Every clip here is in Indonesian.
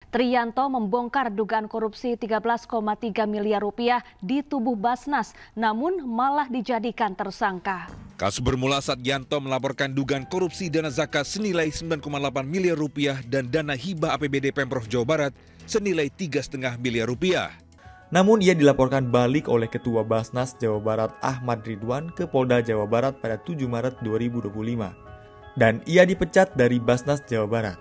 Triyanto membongkar dugaan korupsi 13,3 miliar rupiah di tubuh Basnas, namun malah dijadikan tersangka. Kasus bermula saat Yanto melaporkan dugaan korupsi dana zakat senilai 9,8 miliar rupiah dan dana hibah APBD Pemprov Jawa Barat senilai 3,5 miliar rupiah. Namun ia dilaporkan balik oleh Ketua Basnas Jawa Barat Ahmad Ridwan ke Polda Jawa Barat pada 7 Maret 2025. Dan ia dipecat dari Basnas Jawa Barat.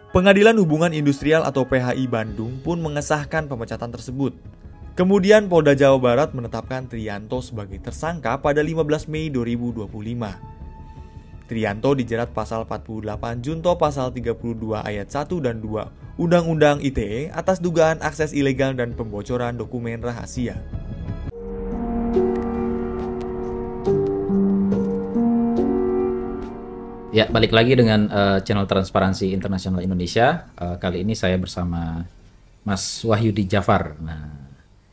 Pengadilan Hubungan Industrial atau PHI Bandung pun mengesahkan pemecatan tersebut. Kemudian Polda Jawa Barat menetapkan Triyanto sebagai tersangka pada 15 Mei 2025. Triyanto dijerat pasal 48 Junto pasal 32 ayat 1 dan 2 Undang-Undang ITE atas dugaan akses ilegal dan pembocoran dokumen rahasia. Ya, balik lagi dengan channel Transparansi Internasional Indonesia. Kali ini saya bersama Mas Wahyudi Jafar. Nah,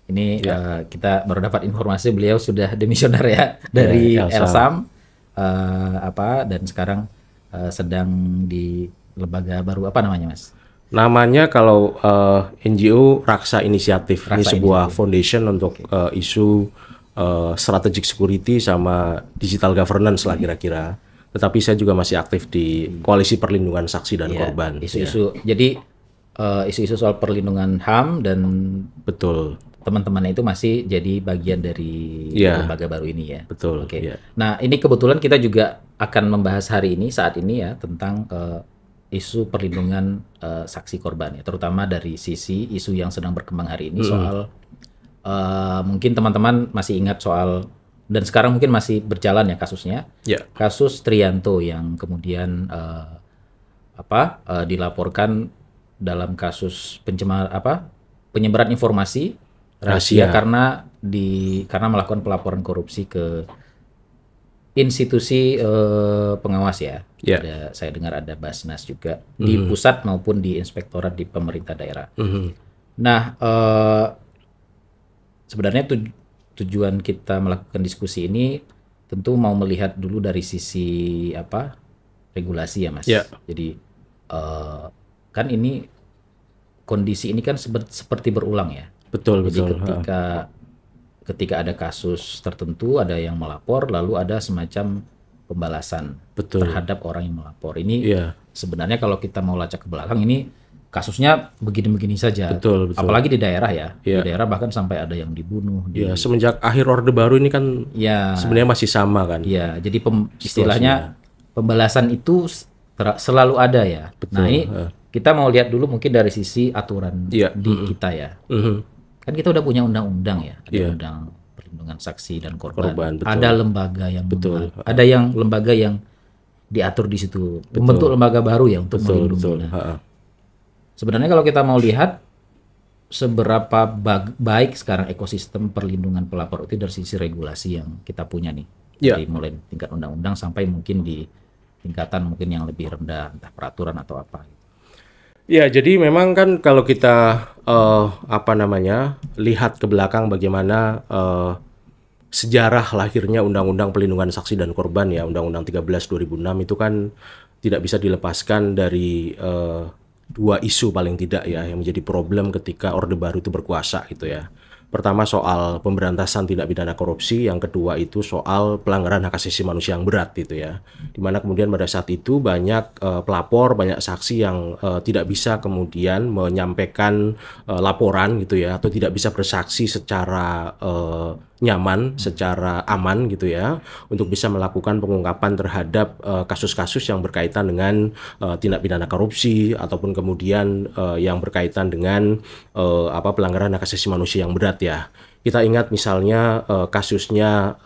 ini kita baru dapat informasi beliau sudah demisioner ya dari Elsam, dan sekarang sedang di lembaga baru, apa namanya, Mas? Namanya kalau NGO Raksa Inisiatif. Ini sebuah foundation untuk isu strategic security sama digital governance lah kira-kira. Tetapi saya juga masih aktif di Koalisi Perlindungan Saksi dan Korban. Isu-isu. Jadi isu-isu soal perlindungan HAM dan betul. Teman-teman itu masih jadi bagian dari lembaga baru ini ya. Betul. Oke. Nah, ini kebetulan kita juga akan membahas hari ini, saat ini ya, tentang isu perlindungan saksi korban ya, terutama dari sisi isu yang sedang berkembang hari ini soal mungkin teman-teman masih ingat soal, dan sekarang mungkin masih berjalan ya kasusnya, kasus Triyanto yang kemudian dilaporkan dalam kasus penyebaran informasi rahasia karena melakukan pelaporan korupsi ke institusi pengawas ya. Saya dengar ada Basnas juga di pusat maupun di inspektorat di pemerintah daerah. Nah, sebenarnya tujuan kita melakukan diskusi ini tentu mau melihat dulu dari sisi regulasi ya, Mas. Jadi kan ini kondisi ini kan seperti berulang ya. Betul. Jadi ketika ada kasus tertentu, ada yang melapor, lalu ada semacam pembalasan terhadap orang yang melapor. Ini sebenarnya kalau kita mau lacak ke belakang, ini kasusnya begini-begini saja. Betul. Apalagi di daerah ya. Di daerah bahkan sampai ada yang dibunuh. Semenjak akhir Orde Baru ini kan sebenarnya masih sama kan. Jadi istilahnya pembalasan itu selalu ada ya. Nah, ini kita mau lihat dulu mungkin dari sisi aturan di kita ya. Kan kita udah punya undang-undang ya, ada undang perlindungan saksi dan korban. Ada lembaga yang ada yang lembaga yang diatur di situ, membentuk lembaga baru ya untuk melindungi. Sebenarnya kalau kita mau lihat seberapa baik sekarang ekosistem perlindungan pelapor itu dari sisi regulasi yang kita punya nih, dari mulai tingkat undang-undang sampai mungkin di tingkatan mungkin yang lebih rendah, entah peraturan atau apa. Ya, jadi memang kan kalau kita lihat ke belakang bagaimana sejarah lahirnya Undang-Undang Perlindungan Saksi dan Korban ya, Undang-Undang 13 2006 itu kan tidak bisa dilepaskan dari dua isu paling tidak ya yang menjadi problem ketika Orde Baru itu berkuasa gitu ya. Pertama soal pemberantasan tindak pidana korupsi, yang kedua itu soal pelanggaran hak asasi manusia yang berat gitu ya. Dimana kemudian pada saat itu banyak pelapor, banyak saksi yang tidak bisa kemudian menyampaikan laporan gitu ya, atau tidak bisa bersaksi secara nyaman, secara aman gitu ya, untuk bisa melakukan pengungkapan terhadap kasus-kasus yang berkaitan dengan tindak pidana korupsi ataupun kemudian yang berkaitan dengan pelanggaran hak asasi manusia yang berat ya. Kita ingat misalnya kasusnya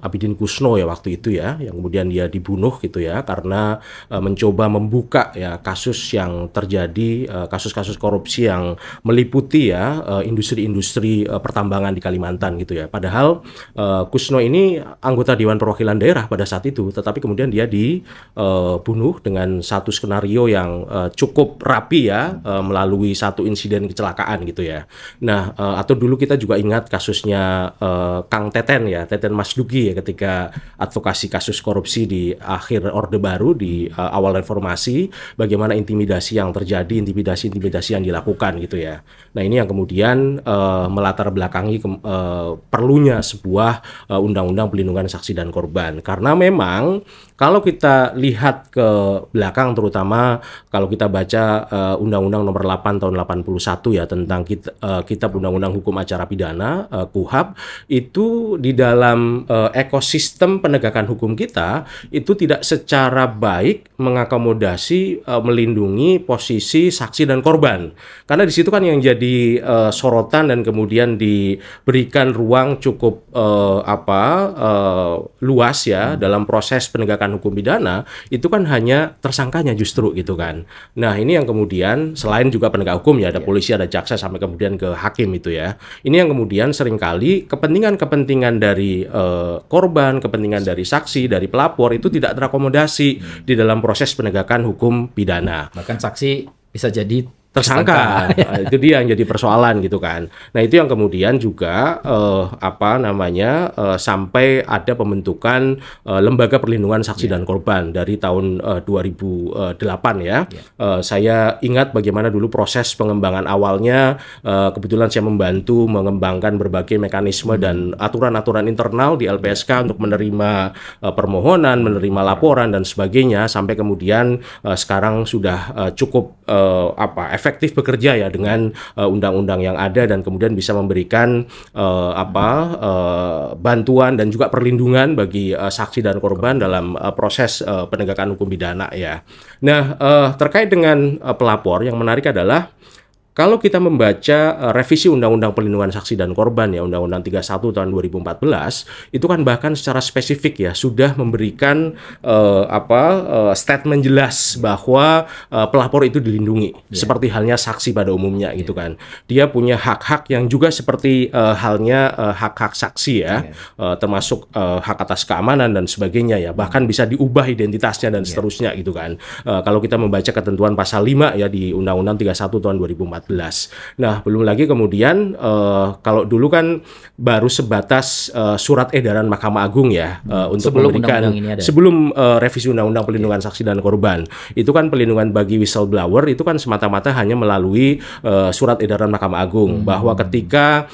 Abidin Kusno ya waktu itu ya, yang kemudian dia dibunuh gitu ya karena mencoba membuka ya kasus yang terjadi, kasus-kasus korupsi yang meliputi ya industri-industri pertambangan di Kalimantan gitu ya. Padahal Kusno ini anggota Dewan Perwakilan Daerah pada saat itu, tetapi kemudian dia dibunuh dengan satu skenario yang cukup rapi ya, melalui satu insiden kecelakaan gitu ya. Nah, atau dulu kita juga ingat ingat kasusnya Kang Teten ya, Teten Mas Duki ya, ketika advokasi kasus korupsi di akhir Orde Baru di awal reformasi, bagaimana intimidasi yang terjadi, intimidasi yang dilakukan gitu ya. Nah ini yang kemudian melatar belakangi perlunya sebuah undang-undang pelindungan saksi dan korban, karena memang kalau kita lihat ke belakang, terutama kalau kita baca Undang-Undang Nomor 8 Tahun 81 ya tentang Kitab Undang-Undang Hukum Acara Pidana KUHAP, itu di dalam ekosistem penegakan hukum kita itu tidak secara baik mengakomodasi melindungi posisi saksi dan korban. Karena di situ kan yang jadi sorotan dan kemudian diberikan ruang cukup luas ya dalam proses penegakan hukum pidana, itu kan hanya tersangkanya justru gitu kan. Nah ini yang kemudian selain juga penegak hukum ya, ada polisi, ada jaksa, sampai kemudian ke hakim itu ya. Ini yang kemudian seringkali kepentingan-kepentingan dari korban, kepentingan dari saksi, dari pelapor itu tidak terakomodasi di dalam proses penegakan hukum pidana. Bahkan saksi bisa jadi tersangka. Itu dia yang jadi persoalan gitu kan. Nah itu yang kemudian juga sampai ada pembentukan lembaga perlindungan saksi dan korban dari tahun 2008 ya. Saya ingat bagaimana dulu proses pengembangan awalnya. Kebetulan saya membantu mengembangkan berbagai mekanisme dan aturan-aturan internal di LPSK untuk menerima permohonan, menerima laporan dan sebagainya, sampai kemudian sekarang sudah cukup efektif bekerja ya dengan undang-undang yang ada, dan kemudian bisa memberikan bantuan dan juga perlindungan bagi saksi dan korban dalam proses penegakan hukum pidana ya. Nah, terkait dengan pelapor, yang menarik adalah kalau kita membaca revisi Undang-Undang Perlindungan Saksi dan Korban ya, Undang-Undang 31 tahun 2014, itu kan bahkan secara spesifik ya sudah memberikan statement jelas bahwa pelapor itu dilindungi, seperti halnya saksi pada umumnya gitu kan. Dia punya hak-hak yang juga seperti halnya hak-hak saksi ya, termasuk hak atas keamanan dan sebagainya ya, bahkan bisa diubah identitasnya dan seterusnya gitu kan. Kalau kita membaca ketentuan pasal 5 ya di Undang-Undang 31 tahun 2014. Nah, belum lagi kemudian kalau dulu kan baru sebatas surat edaran Mahkamah Agung ya untuk sebelum memberikan sebelum revisi Undang-Undang Perlindungan Saksi dan Korban. Itu kan pelindungan bagi whistleblower itu kan semata-mata hanya melalui surat edaran Mahkamah Agung bahwa ketika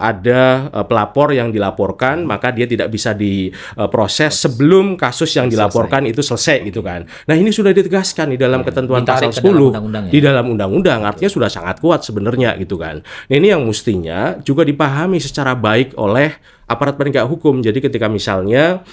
ada pelapor yang dilaporkan, maka dia tidak bisa diproses sebelum kasus yang dilaporkan itu selesai gitu kan. Nah, ini sudah ditegaskan di dalam ketentuan pasal 10 di dalam undang-undang, artinya sudah sangat kuat sebenarnya gitu kan. Nah, ini yang mestinya juga dipahami secara baik oleh aparat penegak hukum. Jadi ketika misalnya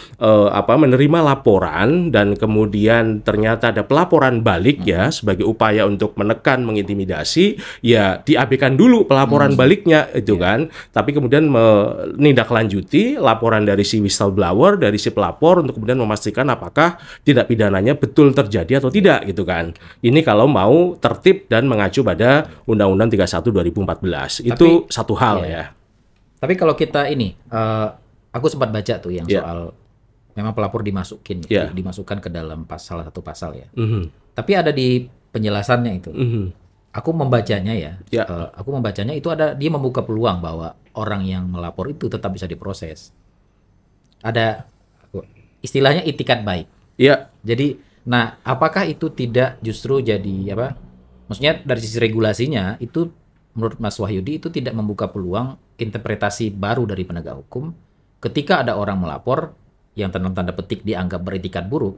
menerima laporan dan kemudian ternyata ada pelaporan balik ya sebagai upaya untuk menekan, mengintimidasi, ya diabaikan dulu pelaporan baliknya itu kan. Tapi kemudian menindaklanjuti laporan dari si whistleblower, dari si pelapor, untuk kemudian memastikan apakah tindak pidananya betul terjadi atau tidak gitu kan. Ini kalau mau tertib dan mengacu pada Undang-Undang 31 2014. Itu satu hal ya. Tapi kalau kita aku sempat baca tuh yang soal memang pelapor dimasukkan ke dalam satu pasal ya. Tapi ada di penjelasannya itu. Aku membacanya aku membacanya itu dia membuka peluang bahwa orang yang melapor itu tetap bisa diproses. Ada istilahnya itikat baik. Iya. Jadi, nah apakah itu tidak justru jadi maksudnya dari sisi regulasinya itu menurut Mas Wahyudi itu tidak membuka peluang interpretasi baru dari penegak hukum ketika ada orang melapor yang tanda petik dianggap beretikat buruk,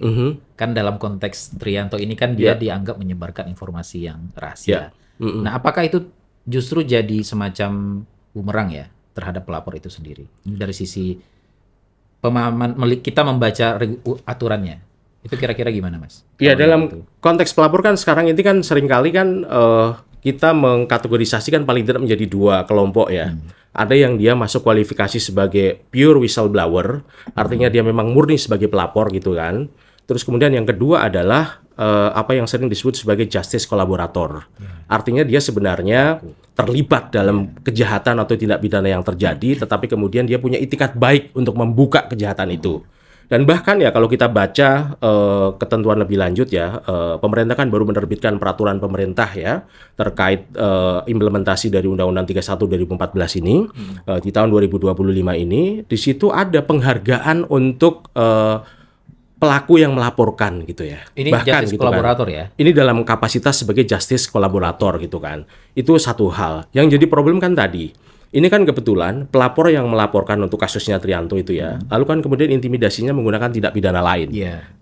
kan dalam konteks Trianto ini kan dia dianggap menyebarkan informasi yang rahasia. Nah, apakah itu justru jadi semacam bumerang ya terhadap pelapor itu sendiri? Dari sisi pemahaman kita membaca aturannya, itu kira-kira gimana, Mas? Ya, dalam konteks pelapor kan sekarang ini kan seringkali kan kita mengkategorisasikan paling tidak menjadi dua kelompok ya. Ada yang dia masuk kualifikasi sebagai pure whistleblower, artinya dia memang murni sebagai pelapor gitu kan. Terus kemudian yang kedua adalah apa yang sering disebut sebagai justice collaborator. Artinya dia sebenarnya terlibat dalam kejahatan atau tindak pidana yang terjadi, tetapi kemudian dia punya itikat baik untuk membuka kejahatan itu. Dan bahkan ya kalau kita baca ketentuan lebih lanjut ya, pemerintah kan baru menerbitkan peraturan pemerintah ya terkait implementasi dari Undang-Undang 31 2014 ini di tahun 2025 ini. Di situ ada penghargaan untuk pelaku yang melaporkan gitu ya. Ini bahkan justice gitu kolaborator kan. ya. Ini dalam kapasitas sebagai justice kolaborator gitu kan. Itu satu hal. Yang jadi problem kan tadi. Ini kan kebetulan pelapor yang melaporkan untuk kasusnya Trianto itu ya. Lalu kan kemudian intimidasinya menggunakan tindak pidana lain.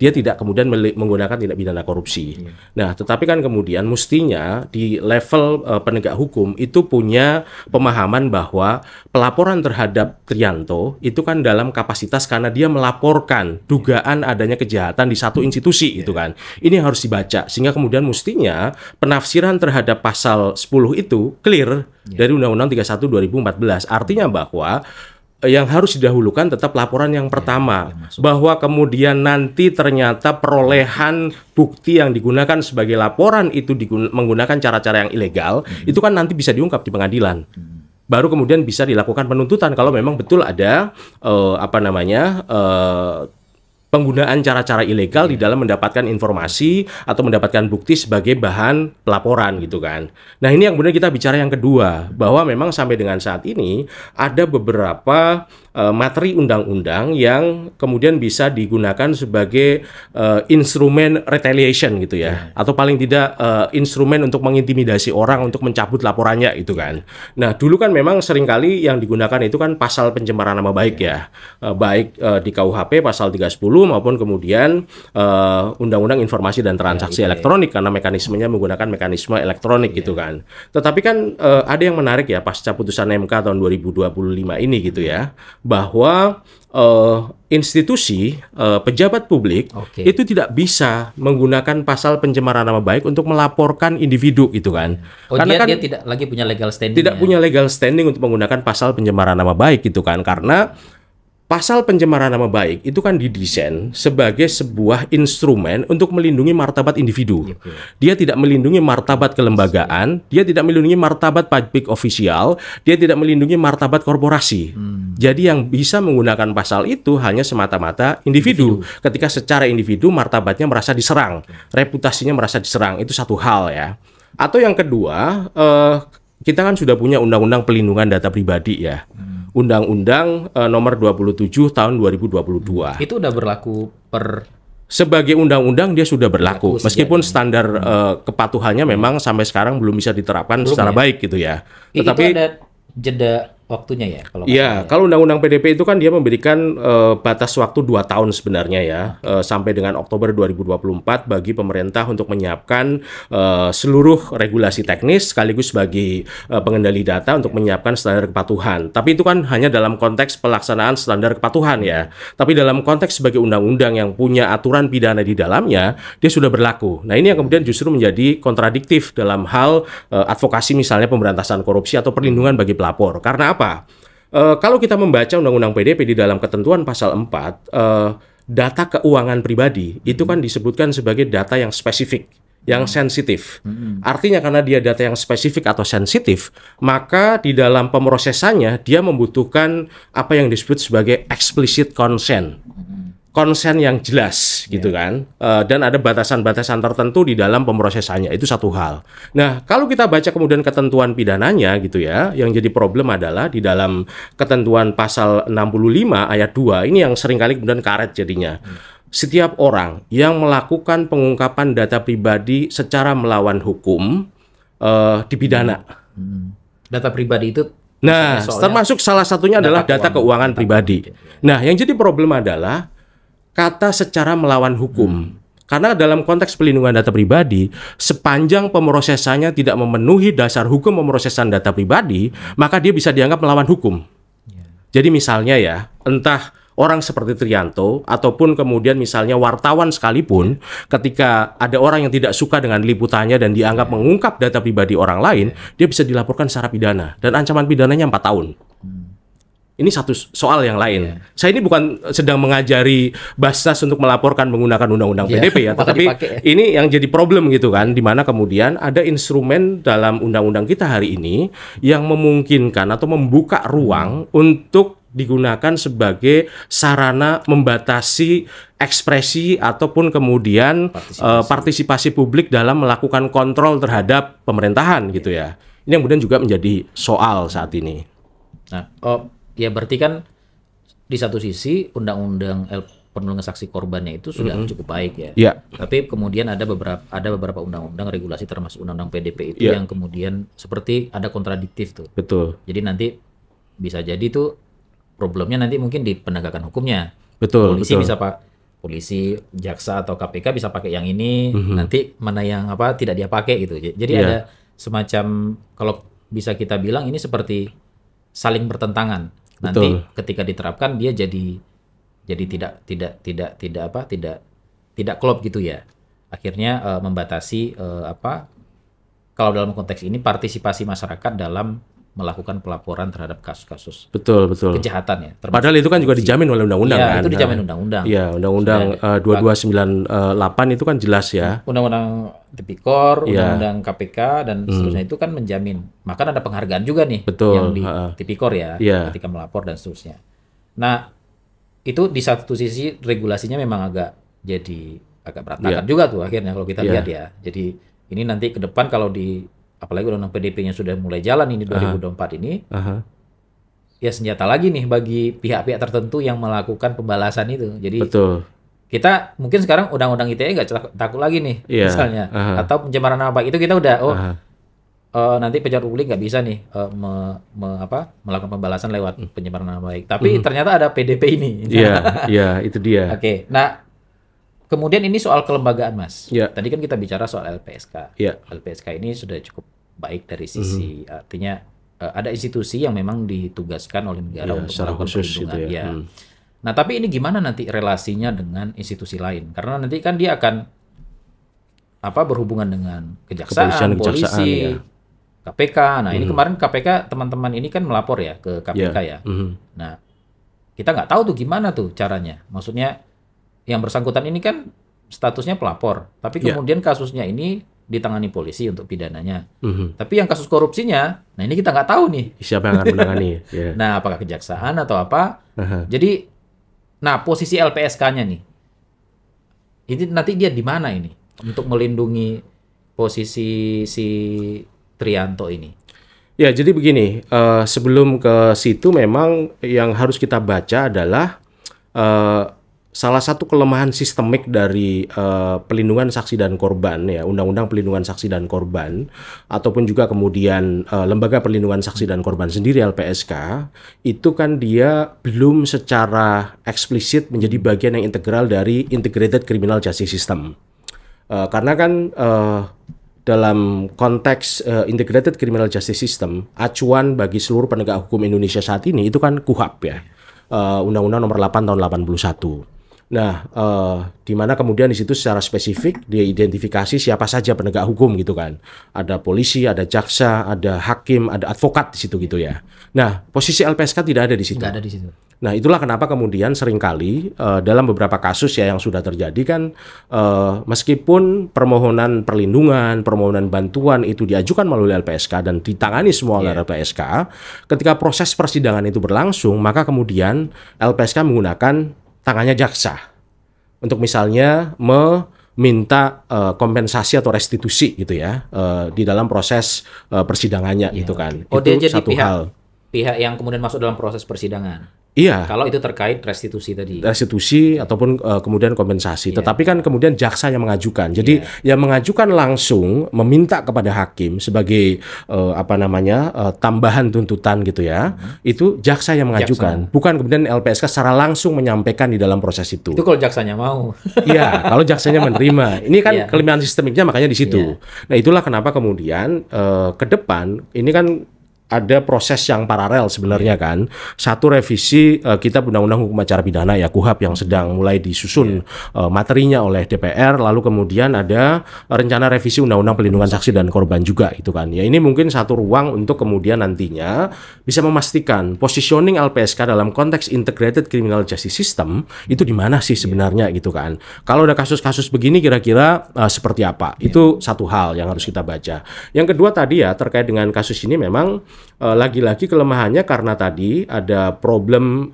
Dia tidak kemudian menggunakan tindak pidana korupsi. Nah, tetapi kan kemudian mestinya di level penegak hukum itu punya pemahaman bahwa pelaporan terhadap Trianto itu kan dalam kapasitas karena dia melaporkan dugaan adanya kejahatan di satu institusi itu kan. Ini harus dibaca sehingga kemudian mestinya penafsiran terhadap pasal 10 itu clear dari Undang-Undang 31 2014. Artinya bahwa yang harus didahulukan tetap laporan yang pertama, bahwa kemudian nanti ternyata perolehan bukti yang digunakan sebagai laporan itu menggunakan cara-cara yang ilegal, itu kan nanti bisa diungkap di pengadilan. Baru kemudian bisa dilakukan penuntutan kalau memang betul ada penggunaan cara-cara ilegal di dalam mendapatkan informasi atau mendapatkan bukti sebagai bahan pelaporan gitu kan. Nah ini yang kemudian kita bicara yang kedua, bahwa memang sampai dengan saat ini ada beberapa materi undang-undang yang kemudian bisa digunakan sebagai instrumen retaliation gitu ya, atau paling tidak instrumen untuk mengintimidasi orang untuk mencabut laporannya gitu kan. Nah dulu kan memang seringkali yang digunakan itu kan pasal pencemaran nama baik ya, baik di KUHP pasal 310 maupun kemudian Undang-Undang Informasi dan Transaksi Elektronik karena mekanismenya menggunakan mekanisme elektronik gitu kan. Tetapi kan ada yang menarik ya pasca putusan MK tahun 2025 ini gitu ya, bahwa institusi pejabat publik itu tidak bisa menggunakan pasal pencemaran nama baik untuk melaporkan individu gitu kan. Karena dia tidak lagi punya legal standing. Tidak punya legal standing untuk menggunakan pasal pencemaran nama baik gitu kan, karena pasal pencemaran nama baik itu kan didesain sebagai sebuah instrumen untuk melindungi martabat individu. Dia tidak melindungi martabat kelembagaan, dia tidak melindungi martabat public official, dia tidak melindungi martabat korporasi. Jadi yang bisa menggunakan pasal itu hanya semata-mata individu. Ketika secara individu martabatnya merasa diserang, reputasinya merasa diserang, itu satu hal ya. Atau yang kedua, kita kan sudah punya Undang-Undang Pelindungan Data Pribadi ya. Undang-Undang nomor 27 tahun 2022. Itu udah berlaku sebagai undang-undang dia sudah berlaku. Meskipun standar kepatuhannya memang sampai sekarang belum bisa diterapkan secara baik gitu ya. Tetapi itu ada jeda waktunya ya kalau kalau Undang-Undang PDP itu kan dia memberikan batas waktu 2 tahun sebenarnya ya, sampai dengan Oktober 2024 bagi pemerintah untuk menyiapkan seluruh regulasi teknis sekaligus bagi pengendali data untuk menyiapkan standar kepatuhan. Tapi itu kan hanya dalam konteks pelaksanaan standar kepatuhan ya. Tapi dalam konteks sebagai undang-undang yang punya aturan pidana di dalamnya, dia sudah berlaku. Nah ini yang kemudian justru menjadi kontradiktif dalam hal advokasi misalnya pemberantasan korupsi atau perlindungan bagi pelapor. Karena apa? Kalau kita membaca Undang-Undang PDP di dalam ketentuan pasal 4, data keuangan pribadi itu kan disebutkan sebagai data yang spesifik, yang sensitif. Artinya karena dia data yang spesifik atau sensitif, maka di dalam pemrosesannya dia membutuhkan apa yang disebut sebagai explicit consent. Konsen yang jelas gitu kan, dan ada batasan-batasan tertentu di dalam pemrosesannya, itu satu hal. Nah kalau kita baca kemudian ketentuan pidananya gitu ya, yang jadi problem adalah di dalam ketentuan pasal 65 ayat 2 ini yang seringkali kemudian karet jadinya. Setiap orang yang melakukan pengungkapan data pribadi secara melawan hukum dipidana. Data pribadi itu termasuk salah satunya adalah data keuangan pribadi. Nah yang jadi problem adalah kata secara melawan hukum. Karena dalam konteks pelindungan data pribadi, sepanjang pemrosesannya tidak memenuhi dasar hukum pemrosesan data pribadi, maka dia bisa dianggap melawan hukum. Jadi misalnya ya, entah orang seperti Trianto, ataupun kemudian misalnya wartawan sekalipun, ketika ada orang yang tidak suka dengan liputannya dan dianggap mengungkap data pribadi orang lain, dia bisa dilaporkan secara pidana. Dan ancaman pidananya 4 tahun. Ini satu soal yang lain. Saya ini bukan sedang mengajari Basnas untuk melaporkan menggunakan Undang-Undang PDP ya, tetapi ini yang jadi problem gitu kan, di mana kemudian ada instrumen dalam Undang-Undang kita hari ini yang memungkinkan atau membuka ruang untuk digunakan sebagai sarana membatasi ekspresi ataupun kemudian partisipasi publik dalam melakukan kontrol terhadap pemerintahan gitu ya. Ini yang kemudian juga menjadi soal saat ini. Nah, ya berarti kan di satu sisi undang-undang perlindungan saksi korbannya itu sudah cukup baik ya. Yeah. Tapi kemudian ada beberapa undang-undang regulasi termasuk undang-undang PDP itu yang kemudian seperti ada kontradiktif tuh. Betul. Jadi nanti bisa jadi tuh problemnya nanti mungkin di penegakan hukumnya. Betul. Polisi betul. bisa polisi, jaksa atau KPK bisa pakai yang ini, nanti mana yang tidak dia pakai gitu. Jadi ada semacam, kalau bisa kita bilang ini seperti saling bertentangan. Nanti ketika diterapkan dia jadi tidak klop gitu ya. Akhirnya membatasi kalau dalam konteks ini partisipasi masyarakat dalam melakukan pelaporan terhadap kasus-kasus kejahatan ya. Padahal itu kan juga dijamin oleh undang-undang kan. Itu dijamin undang-undang. Iya, undang-undang 2298 itu kan jelas ya. Undang-undang Tipikor, undang-undang KPK dan seterusnya itu kan menjamin. Maka ada penghargaan juga nih yang di Tipikor ya, ketika melapor dan seterusnya. Nah, itu di satu sisi regulasinya memang agak berantakan juga tuh akhirnya kalau kita lihat ya. Jadi ini nanti ke depan kalau apalagi undang-undang PDP-nya sudah mulai jalan ini 2024 ini, ya senjata lagi nih bagi pihak-pihak tertentu yang melakukan pembalasan itu. Jadi kita mungkin sekarang undang-undang ITE nggak takut lagi nih, misalnya, atau pencemaran nama baik itu kita udah nanti pejabat publik nggak bisa nih melakukan pembalasan lewat pencemaran nama baik. Tapi ternyata ada PDP ini. Iya, itu dia. Oke, nah. Kemudian ini soal kelembagaan, Mas. Tadi kan kita bicara soal LPSK. LPSK ini sudah cukup baik dari sisi artinya ada institusi yang memang ditugaskan oleh negara untuk melakukan perlindungan. Nah, tapi ini gimana nanti relasinya dengan institusi lain? Karena nanti kan dia akan berhubungan dengan kejaksaan, polisi, KPK. Nah, ini kemarin KPK teman-teman ini kan melapor ya ke KPK ya. Nah, kita nggak tahu tuh gimana tuh caranya. Maksudnya yang bersangkutan ini kan statusnya pelapor, tapi kemudian kasusnya ini ditangani polisi untuk pidananya. Tapi yang kasus korupsinya, nah ini kita nggak tahu nih. Siapa yang akan menangani? Nah, apakah kejaksaan atau apa? Jadi, nah posisi LPSK-nya nih, ini nanti dia di mana ini untuk melindungi posisi si Trianto ini? Ya, jadi begini, sebelum ke situ memang yang harus kita baca adalah salah satu kelemahan sistemik dari pelindungan saksi dan korban ya, Undang-Undang Pelindungan Saksi dan Korban ataupun juga kemudian Lembaga Perlindungan Saksi dan Korban sendiri LPSK itu kan dia belum secara eksplisit menjadi bagian yang integral dari Integrated Criminal Justice System. Karena kan dalam konteks Integrated Criminal Justice System, acuan bagi seluruh penegak hukum Indonesia saat ini itu kan KUHP ya, Undang-Undang Nomor 8 Tahun 81. Nah, di mana kemudian di situ secara spesifik dia identifikasi siapa saja penegak hukum gitu kan. Ada polisi, ada jaksa, ada hakim, ada advokat di situ gitu ya. Nah, posisi LPSK tidak ada di situ. Tidak ada di situ. Nah, itulah kenapa kemudian seringkali dalam beberapa kasus ya yang sudah terjadi kan meskipun permohonan perlindungan, permohonan bantuan itu diajukan melalui LPSK dan ditangani semua oleh LPSK, ketika proses persidangan itu berlangsung, maka kemudian LPSK menggunakan tangannya jaksa untuk misalnya meminta kompensasi atau restitusi gitu ya di dalam proses persidangannya gitu kan. Oh, itu dia jadi satu hal. Pihak yang kemudian masuk dalam proses persidangan. Iya. Kalau itu terkait restitusi tadi. Restitusi ataupun kemudian kompensasi. Tetapi kan kemudian jaksa yang mengajukan. Jadi yang mengajukan langsung meminta kepada hakim sebagai tambahan tuntutan gitu ya. Itu jaksa yang mengajukan. Bukan kemudian LPSK secara langsung menyampaikan di dalam proses itu. Itu kalau jaksanya mau. Iya, kalau jaksanya menerima. Ini kan kelemahan sistemiknya makanya di situ. Nah, itulah kenapa kemudian ke depan ini kan ada proses yang paralel sebenarnya kan. Satu revisi Kitab Undang-Undang Hukum Acara Pidana ya, KUHP yang sedang mulai disusun materinya oleh DPR, lalu kemudian ada rencana revisi Undang-Undang Pelindungan Saksi dan Korban juga itu kan. Ya, ini mungkin satu ruang untuk kemudian nantinya bisa memastikan positioning LPSK dalam konteks Integrated Criminal Justice System itu di mana sih sebenarnya gitu kan. Kalau ada kasus-kasus begini kira-kira seperti apa? Itu satu hal yang harus kita baca. Yang kedua tadi ya terkait dengan kasus ini memang lagi-lagi kelemahannya karena tadi ada problem,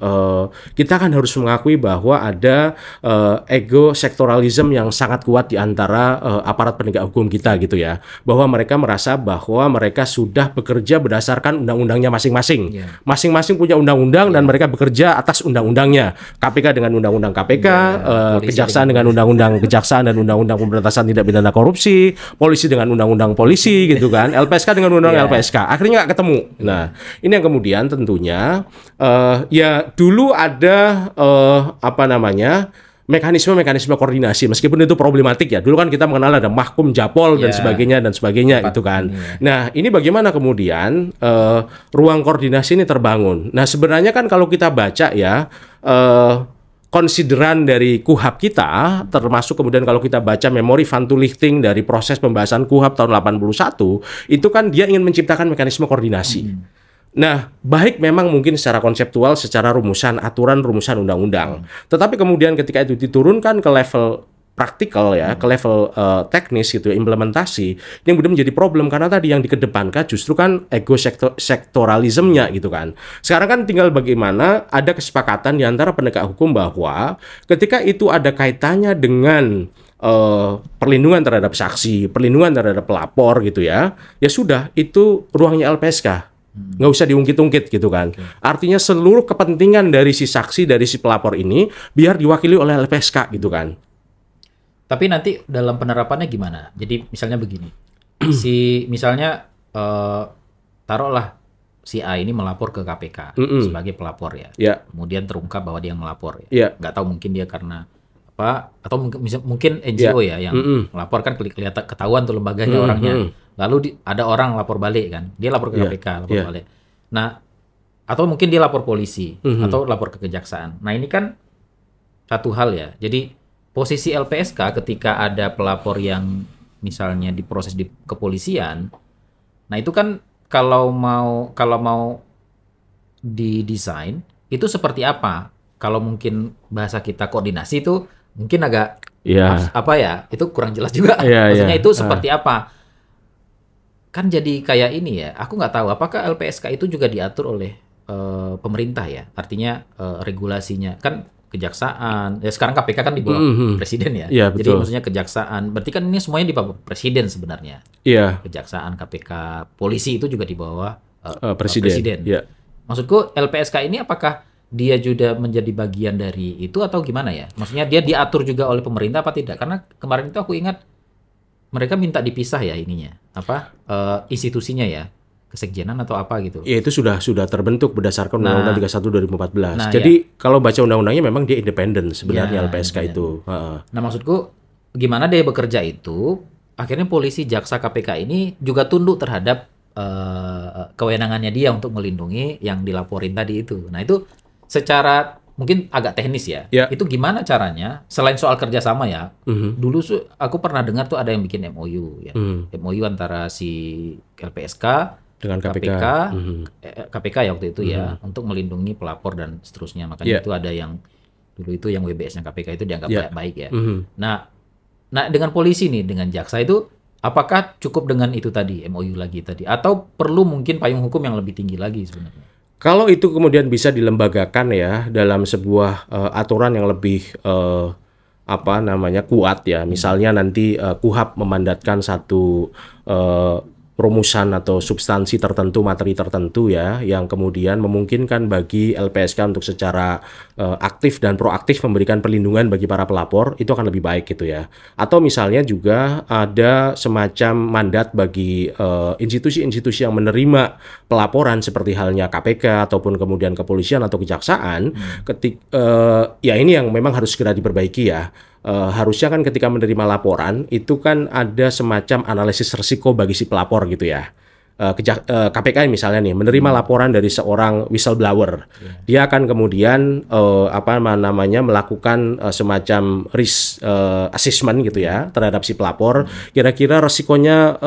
kita kan harus mengakui bahwa ada ego sektoralisme yang sangat kuat di antara aparat penegak hukum kita gitu ya, bahwa mereka merasa bahwa mereka sudah bekerja berdasarkan undang-undangnya masing-masing. Masing-masing punya undang-undang dan mereka bekerja atas undang-undangnya. KPK dengan undang-undang KPK, Kejaksaan dengan undang-undang Kejaksaan dan undang-undang pemberantasan tindak pidana korupsi, polisi dengan undang-undang polisi gitu kan, LPSK dengan undang-undang LPSK. Akhirnya nggak ketemu. Nah, ini yang kemudian tentunya ya dulu ada mekanisme koordinasi, meskipun itu problematik ya. Dulu kan kita mengenal ada Mahkum Japol dan sebagainya itu kan. Nah, ini bagaimana kemudian ruang koordinasi ini terbangun. Nah, sebenarnya kan kalau kita baca ya, konsideran dari KUHAP kita, termasuk kemudian kalau kita baca memori Van Lichting dari proses pembahasan KUHAP tahun 81, itu kan dia ingin menciptakan mekanisme koordinasi. Nah, baik memang mungkin secara konseptual, secara rumusan aturan, rumusan undang-undang. Tetapi kemudian ketika itu diturunkan ke level praktikal ya, ke level teknis gitu, implementasi, yang kemudian menjadi problem karena tadi yang dikedepankan justru kan ego sektoralismenya gitu kan. Sekarang kan tinggal bagaimana ada kesepakatan di antara penegak hukum bahwa ketika itu ada kaitannya dengan perlindungan terhadap saksi, perlindungan terhadap pelapor gitu ya, ya sudah itu ruangnya LPSK. Nggak usah diungkit-ungkit gitu kan. Artinya seluruh kepentingan dari si saksi, dari si pelapor ini biar diwakili oleh LPSK gitu kan. Tapi nanti dalam penerapannya gimana? Jadi misalnya begini, misalnya taruhlah si A ini melapor ke KPK sebagai pelapor ya. Kemudian terungkap bahwa dia melapor ya. Nggak tahu mungkin dia karena apa, atau mungkin NGO ya yang melapor kan kelihatan ketahuan tuh lembaganya orangnya. Lalu ada orang lapor balik kan, dia lapor ke KPK, lapor balik. Nah, atau mungkin dia lapor polisi atau lapor ke kejaksaan. Nah ini kan satu hal ya. Jadi posisi LPSK ketika ada pelapor yang misalnya diproses di kepolisian, nah itu kan kalau mau didesain itu seperti apa? Kalau mungkin bahasa kita koordinasi itu mungkin agak apa ya? Itu kurang jelas juga. Maksudnya itu seperti apa? Kan jadi kayak ini ya. Aku nggak tahu apakah LPSK itu juga diatur oleh pemerintah ya. Artinya regulasinya kan kejaksaan, ya sekarang KPK kan di bawah presiden ya. Jadi maksudnya kejaksaan, berarti kan ini semuanya di bawah presiden sebenarnya. Kejaksaan, KPK, polisi itu juga di bawah presiden. Maksudku LPSK ini apakah dia juga menjadi bagian dari itu atau gimana ya? Maksudnya dia diatur juga oleh pemerintah apa tidak? Karena kemarin itu aku ingat mereka minta dipisah ya ininya, institusinya ya. Kesekjenan atau apa gitu. Ya itu sudah terbentuk berdasarkan Undang-Undang 31 2014. Jadi kalau baca undang-undangnya memang dia independen sebenarnya LPSK itu. Nah maksudku gimana dia bekerja itu akhirnya polisi, jaksa, KPK ini juga tunduk terhadap kewenangannya dia untuk melindungi yang dilaporin tadi itu. Nah itu secara mungkin agak teknis ya. Itu gimana caranya selain soal kerjasama ya. Dulu aku pernah dengar tuh ada yang bikin MOU ya. MOU antara si LPSK dengan KPK ya waktu itu ya, untuk melindungi pelapor dan seterusnya. Makanya itu ada yang dulu itu yang WBS-nya KPK itu dianggap baik ya. Nah dengan polisi nih, dengan jaksa itu apakah cukup dengan itu tadi MOU lagi tadi atau perlu mungkin payung hukum yang lebih tinggi lagi sebenarnya? Kalau itu kemudian bisa dilembagakan ya dalam sebuah aturan yang lebih kuat ya. Misalnya nanti KUHAP memandatkan satu rumusan atau substansi tertentu, materi tertentu ya, yang kemudian memungkinkan bagi LPSK untuk secara aktif dan proaktif memberikan perlindungan bagi para pelapor, itu akan lebih baik gitu ya. Atau misalnya juga ada semacam mandat bagi institusi-institusi yang menerima pelaporan seperti halnya KPK ataupun kemudian kepolisian atau kejaksaan, ya ini yang memang harus segera diperbaiki ya. Harusnya kan ketika menerima laporan itu kan ada semacam analisis risiko bagi si pelapor gitu ya. KPK misalnya nih menerima laporan dari seorang whistleblower, dia akan kemudian melakukan semacam risk assessment gitu ya terhadap si pelapor, kira-kira resikonya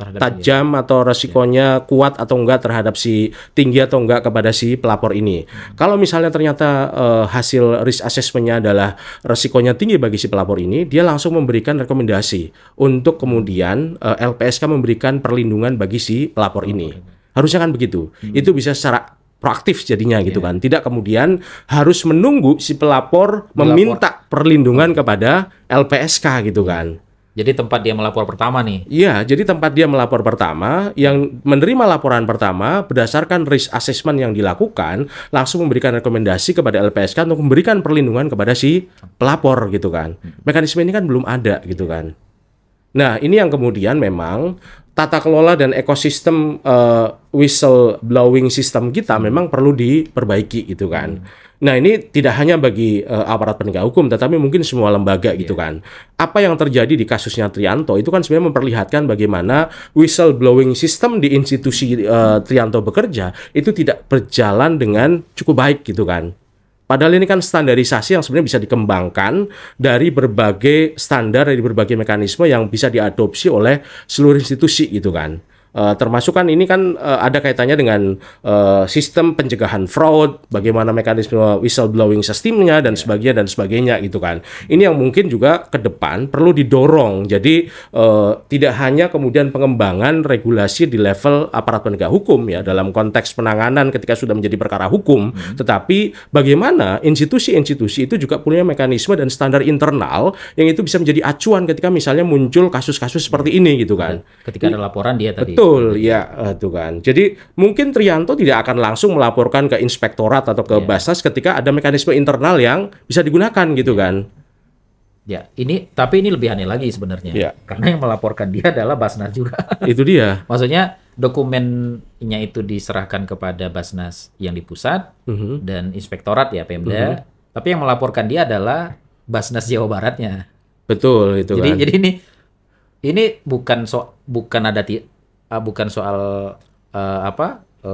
tajam atau resikonya kuat atau enggak terhadap si tinggi atau enggak kepada si pelapor ini. Kalau misalnya ternyata hasil risk assessment-nya adalah resikonya tinggi bagi si pelapor ini, dia langsung memberikan rekomendasi untuk kemudian LPSK memberikan perlindungan bagi si pelapor ini. Harusnya kan begitu. Itu bisa secara proaktif jadinya gitu kan. Tidak kemudian harus menunggu si pelapor meminta perlindungan kepada LPSK gitu kan. Jadi tempat dia melapor pertama nih. Iya, jadi tempat dia melapor pertama, yang menerima laporan pertama berdasarkan risk assessment yang dilakukan, langsung memberikan rekomendasi kepada LPSK untuk memberikan perlindungan kepada si pelapor gitu kan. Mekanisme ini kan belum ada gitu kan. Nah, ini yang kemudian memang tata kelola dan ekosistem whistleblowing system kita memang perlu diperbaiki gitu kan. Nah, ini tidak hanya bagi aparat penegak hukum, tetapi mungkin semua lembaga gitu kan. Apa yang terjadi di kasusnya Trianto itu kan sebenarnya memperlihatkan bagaimana whistleblowing system di institusi Trianto bekerja itu tidak berjalan dengan cukup baik gitu kan. Padahal ini kan standarisasi yang sebenarnya bisa dikembangkan dari berbagai standar, dari berbagai mekanisme yang bisa diadopsi oleh seluruh institusi gitu kan. Termasuk kan ini kan ada kaitannya dengan sistem pencegahan fraud, bagaimana mekanisme whistleblowing sistemnya dan sebagainya gitu kan. Ini yang mungkin juga ke depan perlu didorong. Jadi tidak hanya kemudian pengembangan regulasi di level aparat penegak hukum ya dalam konteks penanganan ketika sudah menjadi perkara hukum, tetapi bagaimana institusi-institusi itu juga punya mekanisme dan standar internal yang itu bisa menjadi acuan ketika misalnya muncul kasus-kasus seperti ini gitu kan. Ketika ada laporan dia tadi. Betul, ya itu kan. Jadi mungkin Trianto tidak akan langsung melaporkan ke inspektorat atau ke Basnas ketika ada mekanisme internal yang bisa digunakan gitu kan. Ya, tapi ini lebih aneh lagi sebenarnya. Karena yang melaporkan dia adalah Basnas juga. Itu dia. Maksudnya dokumennya itu diserahkan kepada Basnas yang di pusat dan inspektorat ya Pemda. Tapi yang melaporkan dia adalah Basnas Jawa Baratnya. Betul itu kan. Jadi ini bukan soal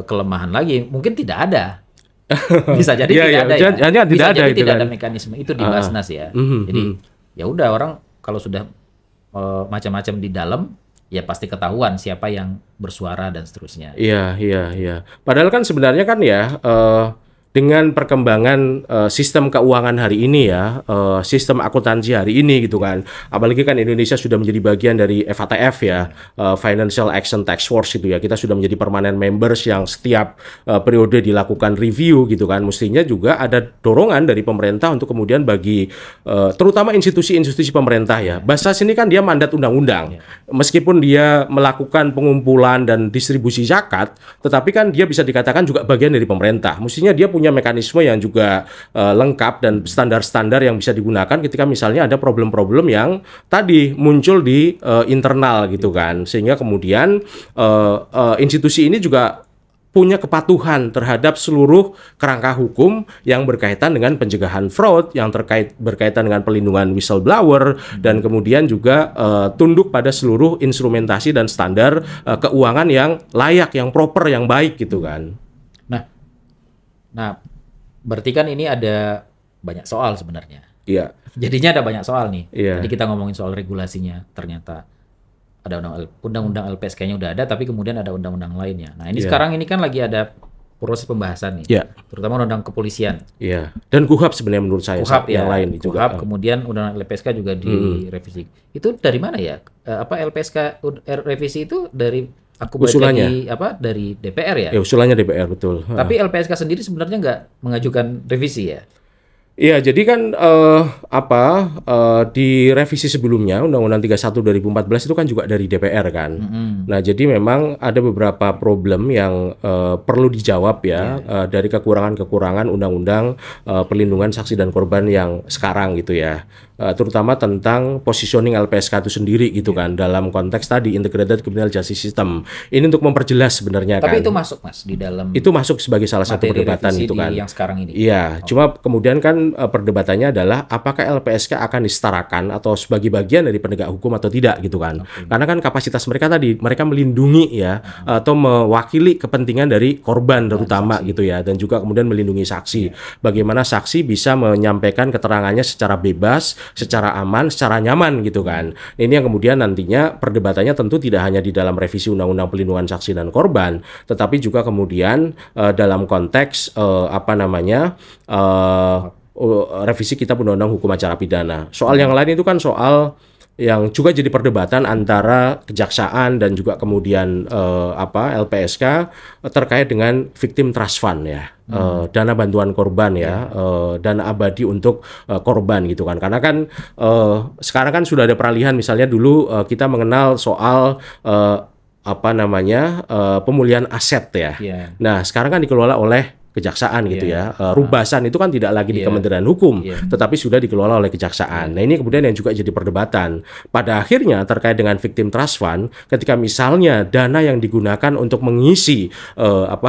kelemahan lagi, mungkin tidak ada. Bisa jadi tidak ada mekanisme itu di Basnas ya. Jadi ya udah orang kalau sudah macam-macam di dalam ya pasti ketahuan siapa yang bersuara dan seterusnya. Iya. Padahal kan sebenarnya kan ya dengan perkembangan sistem keuangan hari ini ya, sistem akuntansi hari ini gitu kan. Apalagi kan Indonesia sudah menjadi bagian dari FATF ya, Financial Action Task Force itu ya. Kita sudah menjadi permanent members yang setiap periode dilakukan review gitu kan. Mestinya juga ada dorongan dari pemerintah untuk kemudian bagi terutama institusi-institusi pemerintah ya. Basnas ini kan dia mandat undang-undang. Meskipun dia melakukan pengumpulan dan distribusi zakat, tetapi kan dia bisa dikatakan juga bagian dari pemerintah. Mestinya dia punya mekanisme yang juga lengkap dan standar-standar yang bisa digunakan ketika misalnya ada problem-problem yang tadi muncul di internal gitu kan, sehingga kemudian institusi ini juga punya kepatuhan terhadap seluruh kerangka hukum yang berkaitan dengan pencegahan fraud, yang berkaitan dengan pelindungan whistleblower, dan kemudian juga tunduk pada seluruh instrumentasi dan standar keuangan yang layak, yang proper, yang baik gitu kan. Nah, berarti kan ini ada banyak soal sebenarnya. Iya. Jadinya ada banyak soal nih. Iya. Jadi kita ngomongin soal regulasinya, ternyata ada undang-undang LPSK-nya udah ada, tapi kemudian ada undang-undang lainnya. Nah, ini sekarang ini kan lagi ada proses pembahasan nih, terutama undang kepolisian. Iya. Dan KUHAP sebenarnya menurut saya yang lain juga. KUHAP, kemudian undang LPSK juga direvisi. Itu dari mana ya? LPSK revisi itu dari usulannya dari DPR ya? Ya, usulannya DPR betul. Tapi LPSK sendiri sebenarnya nggak mengajukan revisi ya? Iya, jadi kan di revisi sebelumnya Undang-Undang 31 2014 itu kan juga dari DPR kan. Nah, jadi memang ada beberapa problem yang perlu dijawab ya dari kekurangan-kekurangan Undang-Undang Perlindungan Saksi dan Korban yang sekarang gitu ya. Terutama tentang positioning LPSK itu sendiri gitu kan dalam konteks tadi Integrated Criminal Justice System. Ini untuk memperjelas sebenarnya kan. Tapi itu masuk Mas di dalam. Itu masuk sebagai salah satu perdebatan itu kan. Yang sekarang ini. Iya, cuma kemudian kan perdebatannya adalah apakah LPSK akan disetarakan atau sebagai bagian dari penegak hukum atau tidak gitu kan. Karena kan kapasitas mereka tadi mereka melindungi ya atau mewakili kepentingan dari korban terutama gitu ya, dan juga kemudian melindungi saksi. Bagaimana saksi bisa menyampaikan keterangannya secara bebas, secara aman, secara nyaman gitu kan. Ini yang kemudian nantinya perdebatannya tentu tidak hanya di dalam revisi Undang-Undang Perlindungan Saksi dan Korban, tetapi juga kemudian dalam konteks revisi Kitab Undang-Undang Hukum Acara Pidana. Soal yang lain itu kan soal yang juga jadi perdebatan antara kejaksaan dan juga kemudian LPSK terkait dengan victim trust fund ya, dana bantuan korban ya, dana abadi untuk korban gitu kan. Karena kan sekarang kan sudah ada peralihan, misalnya dulu kita mengenal soal pemulihan aset ya. Nah, sekarang kan dikelola oleh kejaksaan gitu ya. Rubasan itu kan tidak lagi di Kementerian Hukum, tetapi sudah dikelola oleh kejaksaan. Nah, ini kemudian yang juga jadi perdebatan. Pada akhirnya terkait dengan victim trust fund, ketika misalnya dana yang digunakan untuk mengisi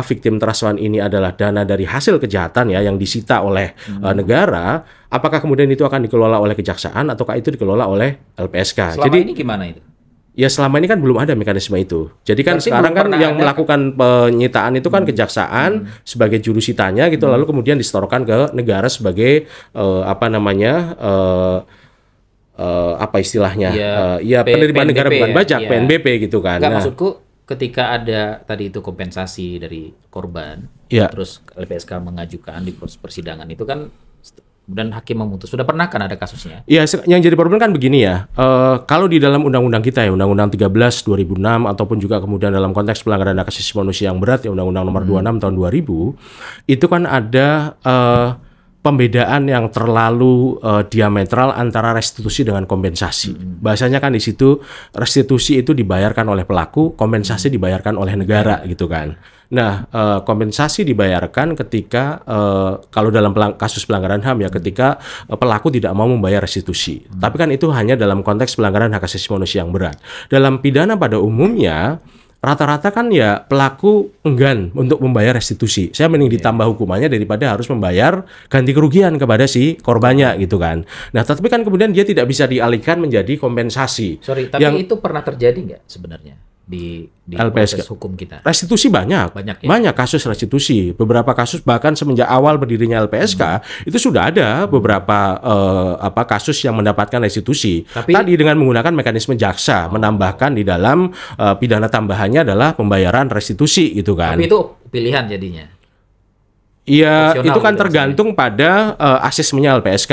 victim trust fund ini adalah dana dari hasil kejahatan ya yang disita oleh negara, apakah kemudian itu akan dikelola oleh kejaksaan ataukah itu dikelola oleh LPSK? Selama ini gimana itu? Ya selama ini kan belum ada mekanisme itu. Jadi kan berarti sekarang kan yang melakukan penyitaan itu kan kejaksaan sebagai jurusitanya gitu, lalu kemudian disetorkan ke negara sebagai penerimaan negara bukan pajak, PNBP gitu kan. Maksudku ketika ada tadi itu kompensasi dari korban, terus LPSK mengajukan di proses persidangan itu kan kemudian hakim memutus. Sudah pernah kan ada kasusnya? Iya, yang jadi problem kan begini ya. Kalau di dalam undang-undang kita ya, Undang-Undang 13 2006 ataupun juga kemudian dalam konteks pelanggaran hak asasi manusia yang berat ya, Undang-Undang Nomor 26 tahun 2000, itu kan ada pembedaan yang terlalu diametral antara restitusi dengan kompensasi. Bahasanya kan di situ restitusi itu dibayarkan oleh pelaku, kompensasi dibayarkan oleh negara gitu kan. Nah, kompensasi dibayarkan ketika kalau dalam kasus pelanggaran HAM ya, ketika pelaku tidak mau membayar restitusi. Tapi kan itu hanya dalam konteks pelanggaran hak asasi manusia yang berat. Dalam pidana pada umumnya rata-rata kan ya pelaku enggan untuk membayar restitusi. Saya mending ditambah hukumannya daripada harus membayar ganti kerugian kepada si korbannya gitu kan. Nah, tapi kan kemudian dia tidak bisa dialihkan menjadi kompensasi. Tapi itu pernah terjadi nggak sebenarnya di LPSK proses hukum kita? Restitusi banyak kasus restitusi. Beberapa kasus bahkan semenjak awal berdirinya LPSK itu sudah ada beberapa kasus yang mendapatkan restitusi. Tadi dengan menggunakan mekanisme jaksa menambahkan di dalam pidana tambahannya adalah pembayaran restitusi gitu kan. Tapi itu pilihan jadinya. Iya, itu kan tergantung pada asesmennya LPSK.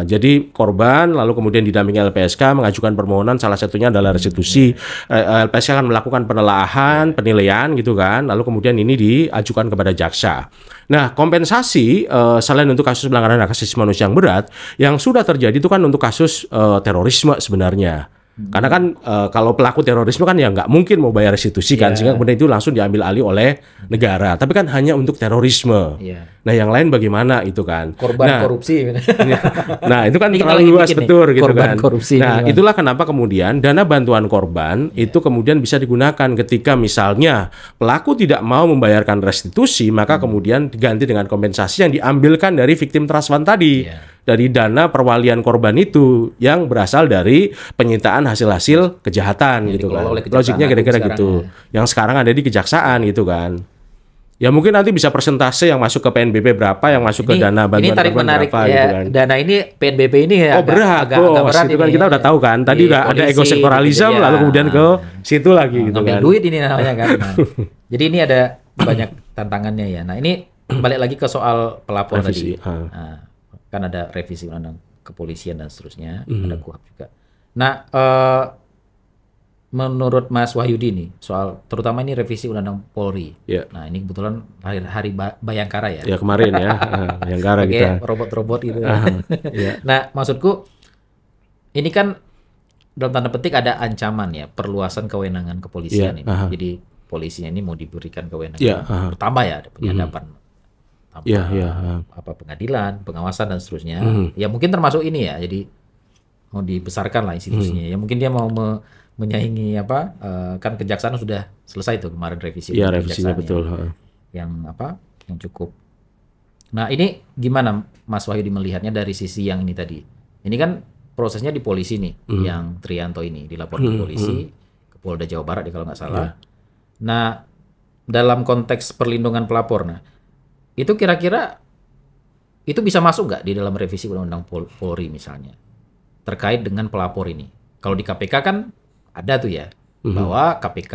Jadi korban lalu kemudian didampingi LPSK mengajukan permohonan, salah satunya adalah restitusi. LPSK akan melakukan penelaahan, penilaian gitu kan. Lalu kemudian ini diajukan kepada jaksa. Nah, kompensasi selain untuk kasus pelanggaran hak asasi manusia yang berat, yang sudah terjadi itu kan untuk kasus terorisme sebenarnya. Karena kan kalau pelaku terorisme kan ya nggak mungkin mau bayar restitusi kan, sehingga kemudian itu langsung diambil alih oleh negara. Tapi kan hanya untuk terorisme. Nah, yang lain bagaimana itu kan? Korban korupsi. Nah, itu kan terlalu luas betul gitu kan. Korupsi, nah, itulah kenapa kemudian dana bantuan korban itu kemudian bisa digunakan ketika misalnya pelaku tidak mau membayarkan restitusi, maka kemudian diganti dengan kompensasi yang diambilkan dari victim trust fund tadi. Dari dana perwalian korban itu yang berasal dari penyitaan hasil-hasil kejahatan gitu kan. Logiknya kira-kira gitu. Yang sekarang ada di kejaksaan gitu kan. Ya mungkin nanti bisa persentase yang masuk ke PNBP berapa, yang masuk ke dana bantuan korban berapa ya, gitu kan. Dana ini PNBP ini ya agak berat itu kan, kita udah tahu kan. Tadi udah ada ego sektoralisme lalu kemudian ke situ lagi gitu kan. Duit ini namanya kan. Jadi ini ada banyak tantangannya ya. Nah, ini balik lagi ke soal pelapor tadi. Kan ada revisi undang-undang kepolisian dan seterusnya, ada KUHP juga. Nah, menurut Mas Wahyudi nih, soal terutama ini revisi undang-undang Polri. Nah, ini kebetulan hari Bayangkara ya. Ya kemarin ya, Bayangkara kita. Robot-robot gitu. Nah, maksudku ini kan dalam tanda petik ada ancaman ya, perluasan kewenangan kepolisian ini. Jadi polisinya ini mau diberikan kewenangan bertambah ya, ada penyadapan. Pengadilan, pengawasan dan seterusnya. Ya mungkin termasuk ini ya. Jadi mau dibesarkan lah institusinya. Ya mungkin dia mau menyaingi kan kejaksaan sudah selesai tuh kemarin revisi. Iya, revisinya betul. Yang cukup. Nah, ini gimana Mas Wahyudi melihatnya dari sisi yang ini tadi? Ini kan prosesnya di polisi nih, yang Trianto ini dilaporkan ke polisi, ke Polda Jawa Barat ya kalau nggak salah. Nah, dalam konteks perlindungan pelapor, itu kira-kira itu bisa masuk nggak di dalam revisi Undang-Undang Polri misalnya terkait dengan pelapor ini? Kalau di KPK kan ada tuh ya bahwa KPK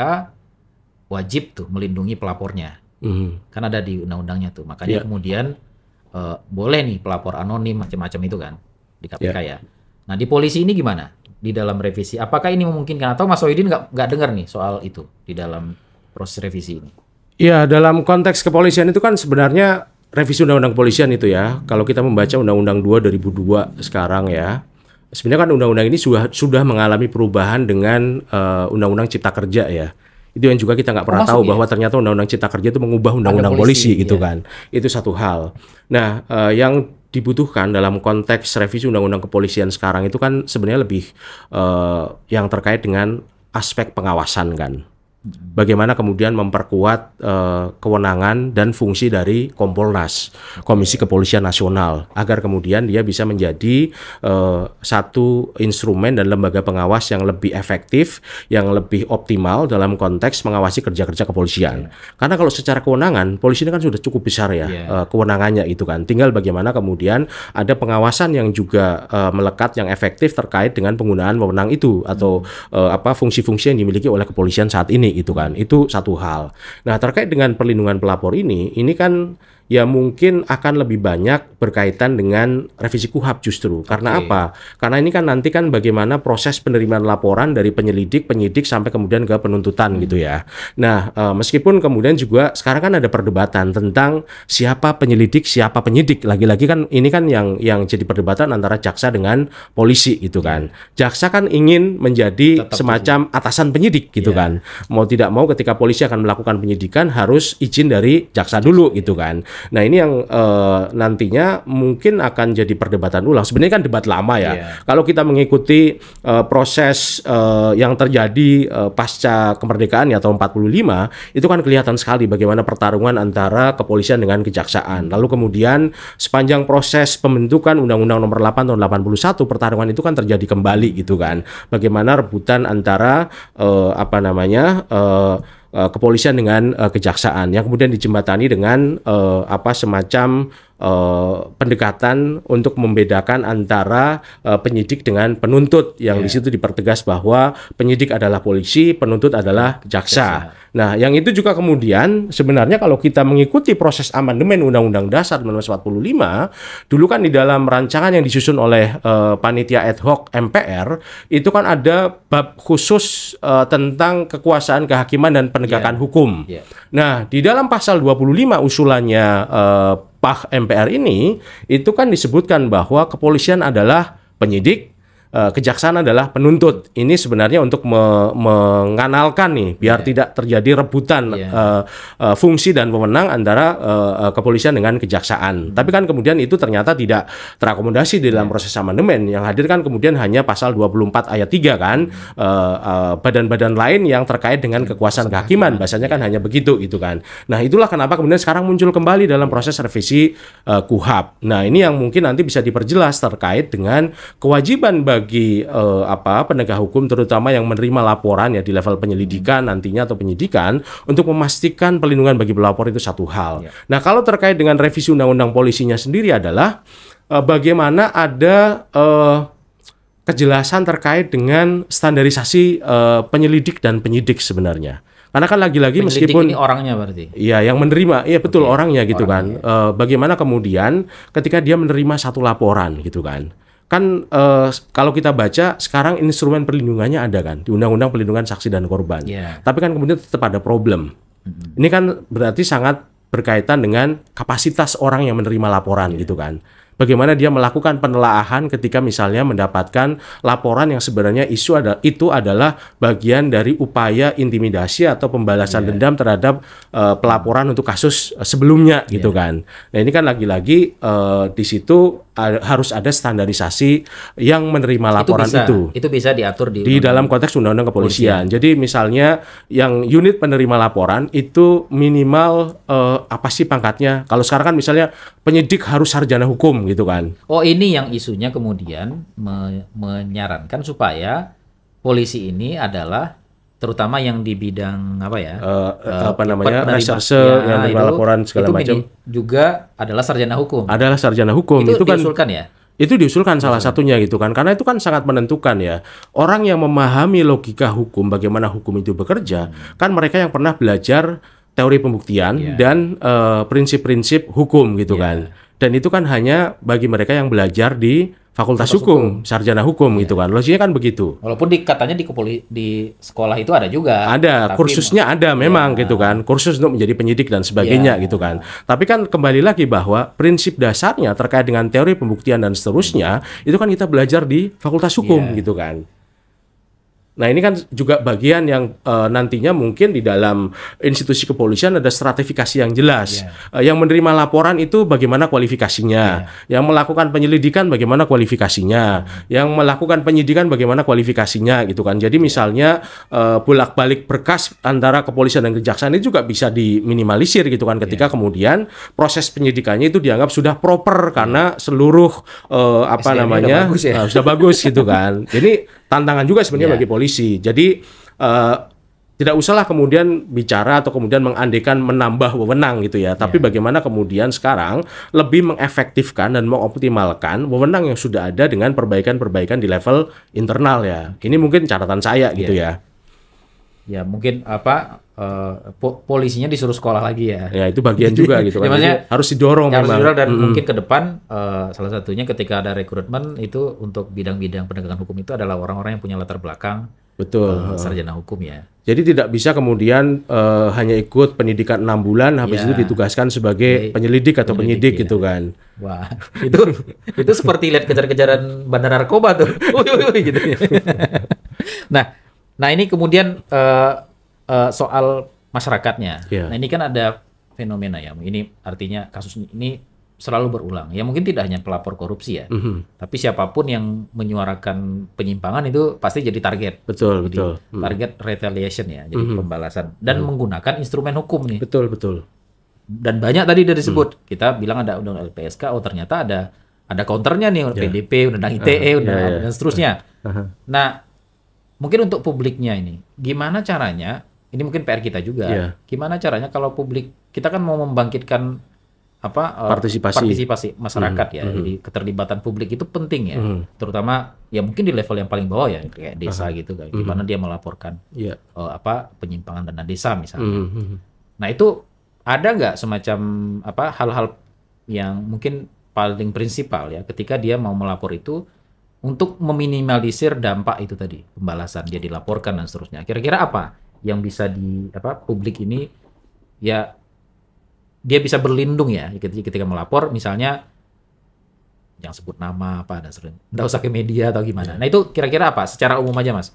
wajib tuh melindungi pelapornya, kan ada di undang-undangnya tuh. Makanya kemudian boleh nih pelapor anonim macam-macam itu kan di KPK ya. Nah, di polisi ini gimana? di dalam revisi. Apakah ini memungkinkan atau Mas Sohidin nggak dengar nih soal itu di dalam proses revisi ini? Ya, dalam konteks kepolisian itu kan sebenarnya revisi Undang-Undang Kepolisian itu ya. Kalau kita membaca Undang-Undang 2 2002 sekarang ya, sebenarnya kan undang-undang ini sudah mengalami perubahan dengan Undang-Undang Cipta Kerja ya. Itu yang juga kita nggak pernah tahu bahwa ternyata Undang-Undang Cipta Kerja itu mengubah Undang-Undang polisi gitu kan. Itu satu hal. Nah, yang dibutuhkan dalam konteks revisi Undang-Undang Kepolisian sekarang itu kan sebenarnya lebih yang terkait dengan aspek pengawasan kan. Bagaimana kemudian memperkuat kewenangan dan fungsi dari Kompolnas, Komisi Kepolisian Nasional, agar kemudian dia bisa menjadi satu instrumen dan lembaga pengawas yang lebih efektif, yang lebih optimal dalam konteks mengawasi kerja-kerja kepolisian. Karena kalau secara kewenangan, polisi ini kan sudah cukup besar ya kewenangannya itu kan. Tinggal bagaimana kemudian ada pengawasan yang juga melekat, yang efektif terkait dengan penggunaan wewenang itu atau fungsi-fungsi yang dimiliki oleh kepolisian saat ini. Itu kan, itu satu hal. Nah, terkait dengan perlindungan pelapor ini kan ya mungkin akan lebih banyak berkaitan dengan revisi KUHAP justru. Karena apa? Karena ini kan nanti kan bagaimana proses penerimaan laporan dari penyelidik, penyidik sampai kemudian ke penuntutan gitu ya. Nah, meskipun kemudian juga sekarang kan ada perdebatan tentang siapa penyelidik, siapa penyidik. Lagi-lagi kan ini kan yang jadi perdebatan antara jaksa dengan polisi gitu kan. Jaksa kan ingin menjadi semacam atasan penyidik gitu kan. Mau tidak mau ketika polisi akan melakukan penyidikan harus izin dari jaksa dulu gitu kan. Nah, ini yang nantinya mungkin akan jadi perdebatan ulang. Sebenarnya kan debat lama ya. Kalau kita mengikuti proses yang terjadi pasca kemerdekaan ya tahun 45, itu kan kelihatan sekali bagaimana pertarungan antara kepolisian dengan kejaksaan. Lalu kemudian sepanjang proses pembentukan Undang-Undang Nomor 8 tahun 81, pertarungan itu kan terjadi kembali gitu kan. Bagaimana rebutan antara kepolisian dengan kejaksaan yang kemudian dijembatani dengan semacam pendekatan untuk membedakan antara penyidik dengan penuntut yang di situ dipertegas bahwa penyidik adalah polisi, penuntut adalah jaksa. Nah, yang itu juga kemudian sebenarnya kalau kita mengikuti proses amandemen Undang-Undang Dasar 1945, dulu kan di dalam rancangan yang disusun oleh panitia ad hoc MPR itu kan ada bab khusus tentang kekuasaan kehakiman dan penegakan hukum. Nah, di dalam pasal 25 usulannya PAH MPR ini itu kan disebutkan bahwa kepolisian adalah penyidik, kejaksaan adalah penuntut. Ini sebenarnya untuk menganalkan nih biar tidak terjadi rebutan fungsi dan wewenang antara kepolisian dengan kejaksaan. Tapi kan kemudian itu ternyata tidak terakomodasi di dalam proses amandemen. Yang hadir kan kemudian hanya pasal 24 ayat 3 kan, badan-badan lain yang terkait dengan kekuasaan kehakiman. Bahasanya kan hanya begitu gitu kan. Nah, itulah kenapa kemudian sekarang muncul kembali dalam proses revisi KUHAP. Nah, ini yang mungkin nanti bisa diperjelas terkait dengan kewajiban bagi penegak hukum terutama yang menerima laporan ya di level penyelidikan nantinya atau penyidikan untuk memastikan perlindungan bagi pelapor itu satu hal. Nah, kalau terkait dengan revisi undang-undang polisinya sendiri adalah bagaimana ada kejelasan terkait dengan standarisasi penyelidik dan penyidik sebenarnya. Karena kan lagi-lagi meskipun ini orangnya berarti. Iya, yang menerima, iya betul orangnya gitu kan. Bagaimana kemudian ketika dia menerima satu laporan gitu kan. Kan kalau kita baca sekarang instrumen perlindungannya ada kan di Undang-Undang Perlindungan Saksi dan Korban. Tapi kan kemudian tetap ada problem. Ini kan berarti sangat berkaitan dengan kapasitas orang yang menerima laporan gitu kan. Bagaimana dia melakukan penelaahan ketika misalnya mendapatkan laporan yang sebenarnya itu adalah bagian dari upaya intimidasi atau pembalasan dendam terhadap pelaporan untuk kasus sebelumnya gitu kan. Nah, ini kan lagi-lagi di situ harus ada standarisasi yang menerima laporan itu. Itu bisa diatur di dalam konteks Undang-Undang Kepolisian. Jadi misalnya yang unit penerima laporan itu minimal apa sih pangkatnya? Kalau sekarang kan misalnya penyidik harus sarjana hukum gitu kan. Oh, ini yang isunya kemudian menyarankan supaya polisi ini adalah terutama yang di bidang reserse yang menerima laporan segala macam juga adalah sarjana hukum. Adalah sarjana hukum. Itu kan diusulkan ya? Itu diusulkan salah satunya gitu kan. Karena itu kan sangat menentukan ya. Orang yang memahami logika hukum, bagaimana hukum itu bekerja, kan mereka yang pernah belajar teori pembuktian dan prinsip-prinsip hukum gitu kan. Dan itu kan hanya bagi mereka yang belajar di fakultas hukum, sarjana hukum gitu kan. Logiknya kan begitu. Walaupun katanya di sekolah itu ada juga. Ada, kursusnya ada memang gitu kan. Kursus untuk menjadi penyidik dan sebagainya gitu kan. Tapi kan kembali lagi bahwa prinsip dasarnya terkait dengan teori pembuktian dan seterusnya itu kan kita belajar di fakultas hukum gitu kan. Nah ini kan juga bagian yang nantinya mungkin di dalam institusi kepolisian ada stratifikasi yang jelas. Yang menerima laporan itu bagaimana kualifikasinya, yang melakukan penyelidikan bagaimana kualifikasinya, yang melakukan penyidikan bagaimana kualifikasinya gitu kan. Jadi misalnya bolak-balik berkas antara kepolisian dan kejaksaan itu juga bisa diminimalisir gitu kan ketika kemudian proses penyidikannya itu dianggap sudah proper karena seluruh sudah bagus gitu kan. Jadi tantangan juga sebenarnya bagi polisi. Jadi tidak usahlah kemudian bicara atau kemudian mengandekan menambah wewenang gitu ya. Tapi bagaimana kemudian sekarang lebih mengefektifkan dan mengoptimalkan wewenang yang sudah ada dengan perbaikan-perbaikan di level internal ya. Ini mungkin catatan saya gitu ya. Ya mungkin polisinya disuruh sekolah lagi ya. Ya itu bagian juga gitu kan. Ya, harus didorong memang. Dan mungkin ke depan salah satunya ketika ada rekrutmen itu untuk bidang-bidang penegakan hukum itu adalah orang-orang yang punya latar belakang sarjana hukum ya. Jadi tidak bisa kemudian hanya ikut pendidikan 6 bulan habis itu ditugaskan sebagai penyelidik atau penyidik gitu kan. Wah, itu seperti lihat kejar-kejaran bandar narkoba tuh. Gitu ya. Nah ini kemudian soal masyarakatnya. Nah ini kan ada fenomena ya. Ini artinya kasus ini selalu berulang. Ya mungkin tidak hanya pelapor korupsi ya, tapi siapapun yang menyuarakan penyimpangan itu pasti jadi target. Betul. Target retaliation ya, jadi pembalasan dan menggunakan instrumen hukum nih. Betul. Dan banyak tadi udah disebut. Kita bilang ada undang LPSK, oh ternyata ada counternya nih, PDP, undang ITE, dan seterusnya. Nah, mungkin untuk publiknya ini, gimana caranya? Ini mungkin PR kita juga. Gimana caranya kalau publik kita kan mau membangkitkan partisipasi masyarakat ya. Jadi keterlibatan publik itu penting ya. Terutama ya mungkin di level yang paling bawah ya kayak desa gitu kan. Gimana dia melaporkan penyimpangan dana desa misalnya. Nah, itu ada nggak semacam hal-hal yang mungkin paling prinsipal ya ketika dia mau melapor itu untuk meminimalisir dampak itu tadi, pembalasan dia dilaporkan dan seterusnya. Kira-kira apa yang bisa publik ini ya dia bisa berlindung ya ketika melapor, misalnya jangan sebut nama dan seterusnya. Nggak usah ke media atau gimana. Nah itu kira-kira apa? Secara umum aja Mas,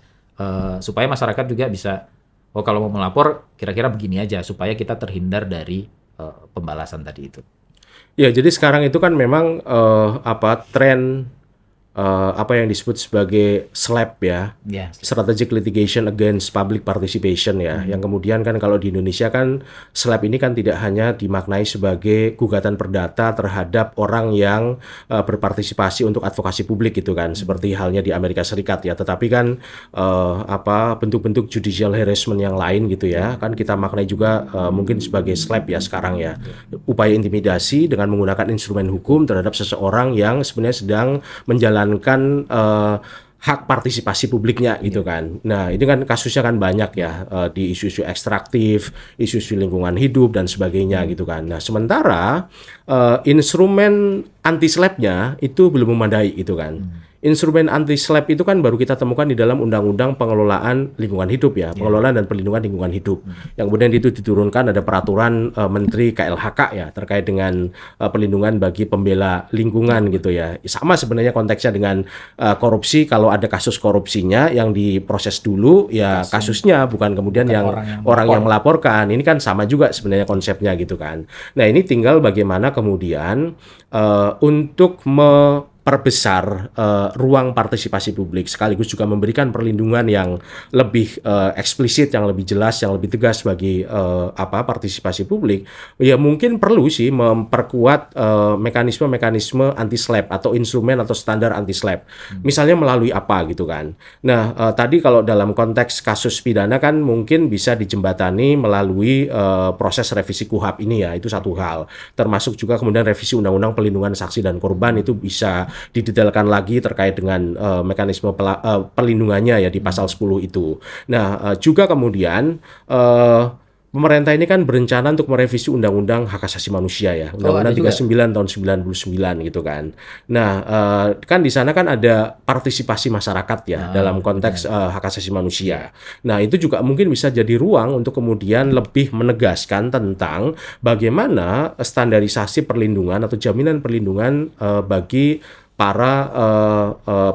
supaya masyarakat juga bisa, kalau mau melapor kira-kira begini aja supaya kita terhindar dari pembalasan tadi itu. Ya jadi sekarang itu kan memang tren apa yang disebut sebagai SLAP ya, Strategic Litigation Against Public Participation ya, yang kemudian kan kalau di Indonesia kan SLAP ini kan tidak hanya dimaknai sebagai gugatan perdata terhadap orang yang berpartisipasi untuk advokasi publik gitu kan, seperti halnya di Amerika Serikat ya, tetapi kan bentuk-bentuk judicial harassment yang lain gitu ya, kan kita maknai juga mungkin sebagai SLAP ya sekarang ya, upaya intimidasi dengan menggunakan instrumen hukum terhadap seseorang yang sebenarnya sedang menjalankan hak partisipasi publiknya gitu kan. Nah ini kan kasusnya kan banyak ya di isu-isu ekstraktif, isu-isu lingkungan hidup dan sebagainya gitu kan. Nah sementara instrumen anti-SLAP-nya itu belum memadai gitu kan. Instrumen anti-SLAP itu kan baru kita temukan di dalam Undang-Undang Pengelolaan Lingkungan Hidup ya, Pengelolaan dan Perlindungan Lingkungan Hidup. Yang kemudian itu diturunkan ada peraturan Menteri KLHK ya terkait dengan perlindungan bagi pembela lingkungan gitu ya. Sama sebenarnya konteksnya dengan korupsi, kalau ada kasus korupsinya yang diproses dulu ya kasusnya, bukan kemudian yang orang yang melaporkan. Ini kan sama juga sebenarnya konsepnya gitu kan. Nah ini tinggal bagaimana kemudian untuk memperbesar ruang partisipasi publik sekaligus juga memberikan perlindungan yang lebih eksplisit, yang lebih jelas, yang lebih tegas bagi partisipasi publik. Ya mungkin perlu sih memperkuat mekanisme-mekanisme anti-SLAP atau instrumen atau standar anti-SLAP. Misalnya melalui apa gitu kan. Nah, tadi kalau dalam konteks kasus pidana kan mungkin bisa dijembatani melalui proses revisi KUHP ini ya, itu satu hal. Termasuk juga kemudian revisi Undang-Undang Perlindungan Saksi dan Korban itu bisa didetailkan lagi terkait dengan mekanisme perlindungannya ya di pasal 10 itu. Nah, juga kemudian pemerintah ini kan berencana untuk merevisi Undang-Undang Hak Asasi Manusia ya, Undang-Undang 39 tahun 99 gitu kan. Nah, kan di sana kan ada partisipasi masyarakat ya dalam konteks hak asasi manusia. Nah, itu juga mungkin bisa jadi ruang untuk kemudian lebih menegaskan tentang bagaimana standarisasi perlindungan atau jaminan perlindungan bagi para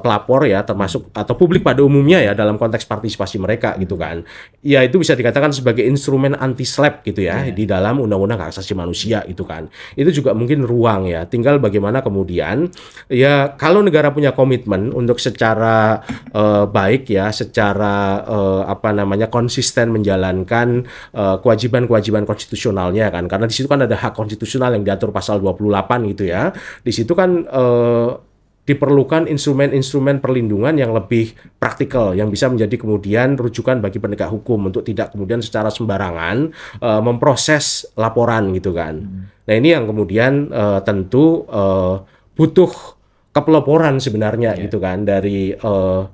pelapor ya, termasuk atau publik pada umumnya ya, dalam konteks partisipasi mereka gitu kan. Ya itu bisa dikatakan sebagai instrumen anti-SLAPP gitu ya, di dalam Undang-Undang Hak Asasi Manusia gitu kan. Itu juga mungkin ruang ya, tinggal bagaimana kemudian ya kalau negara punya komitmen untuk secara baik ya, secara konsisten menjalankan kewajiban-kewajiban konstitusionalnya kan. Karena di situ kan ada hak konstitusional yang diatur pasal 28 gitu ya. Di situ kan diperlukan instrumen-instrumen perlindungan yang lebih praktikal, yang bisa menjadi kemudian rujukan bagi penegak hukum untuk tidak kemudian secara sembarangan memproses laporan gitu kan. Nah ini yang kemudian tentu butuh kepeloporan sebenarnya gitu kan dari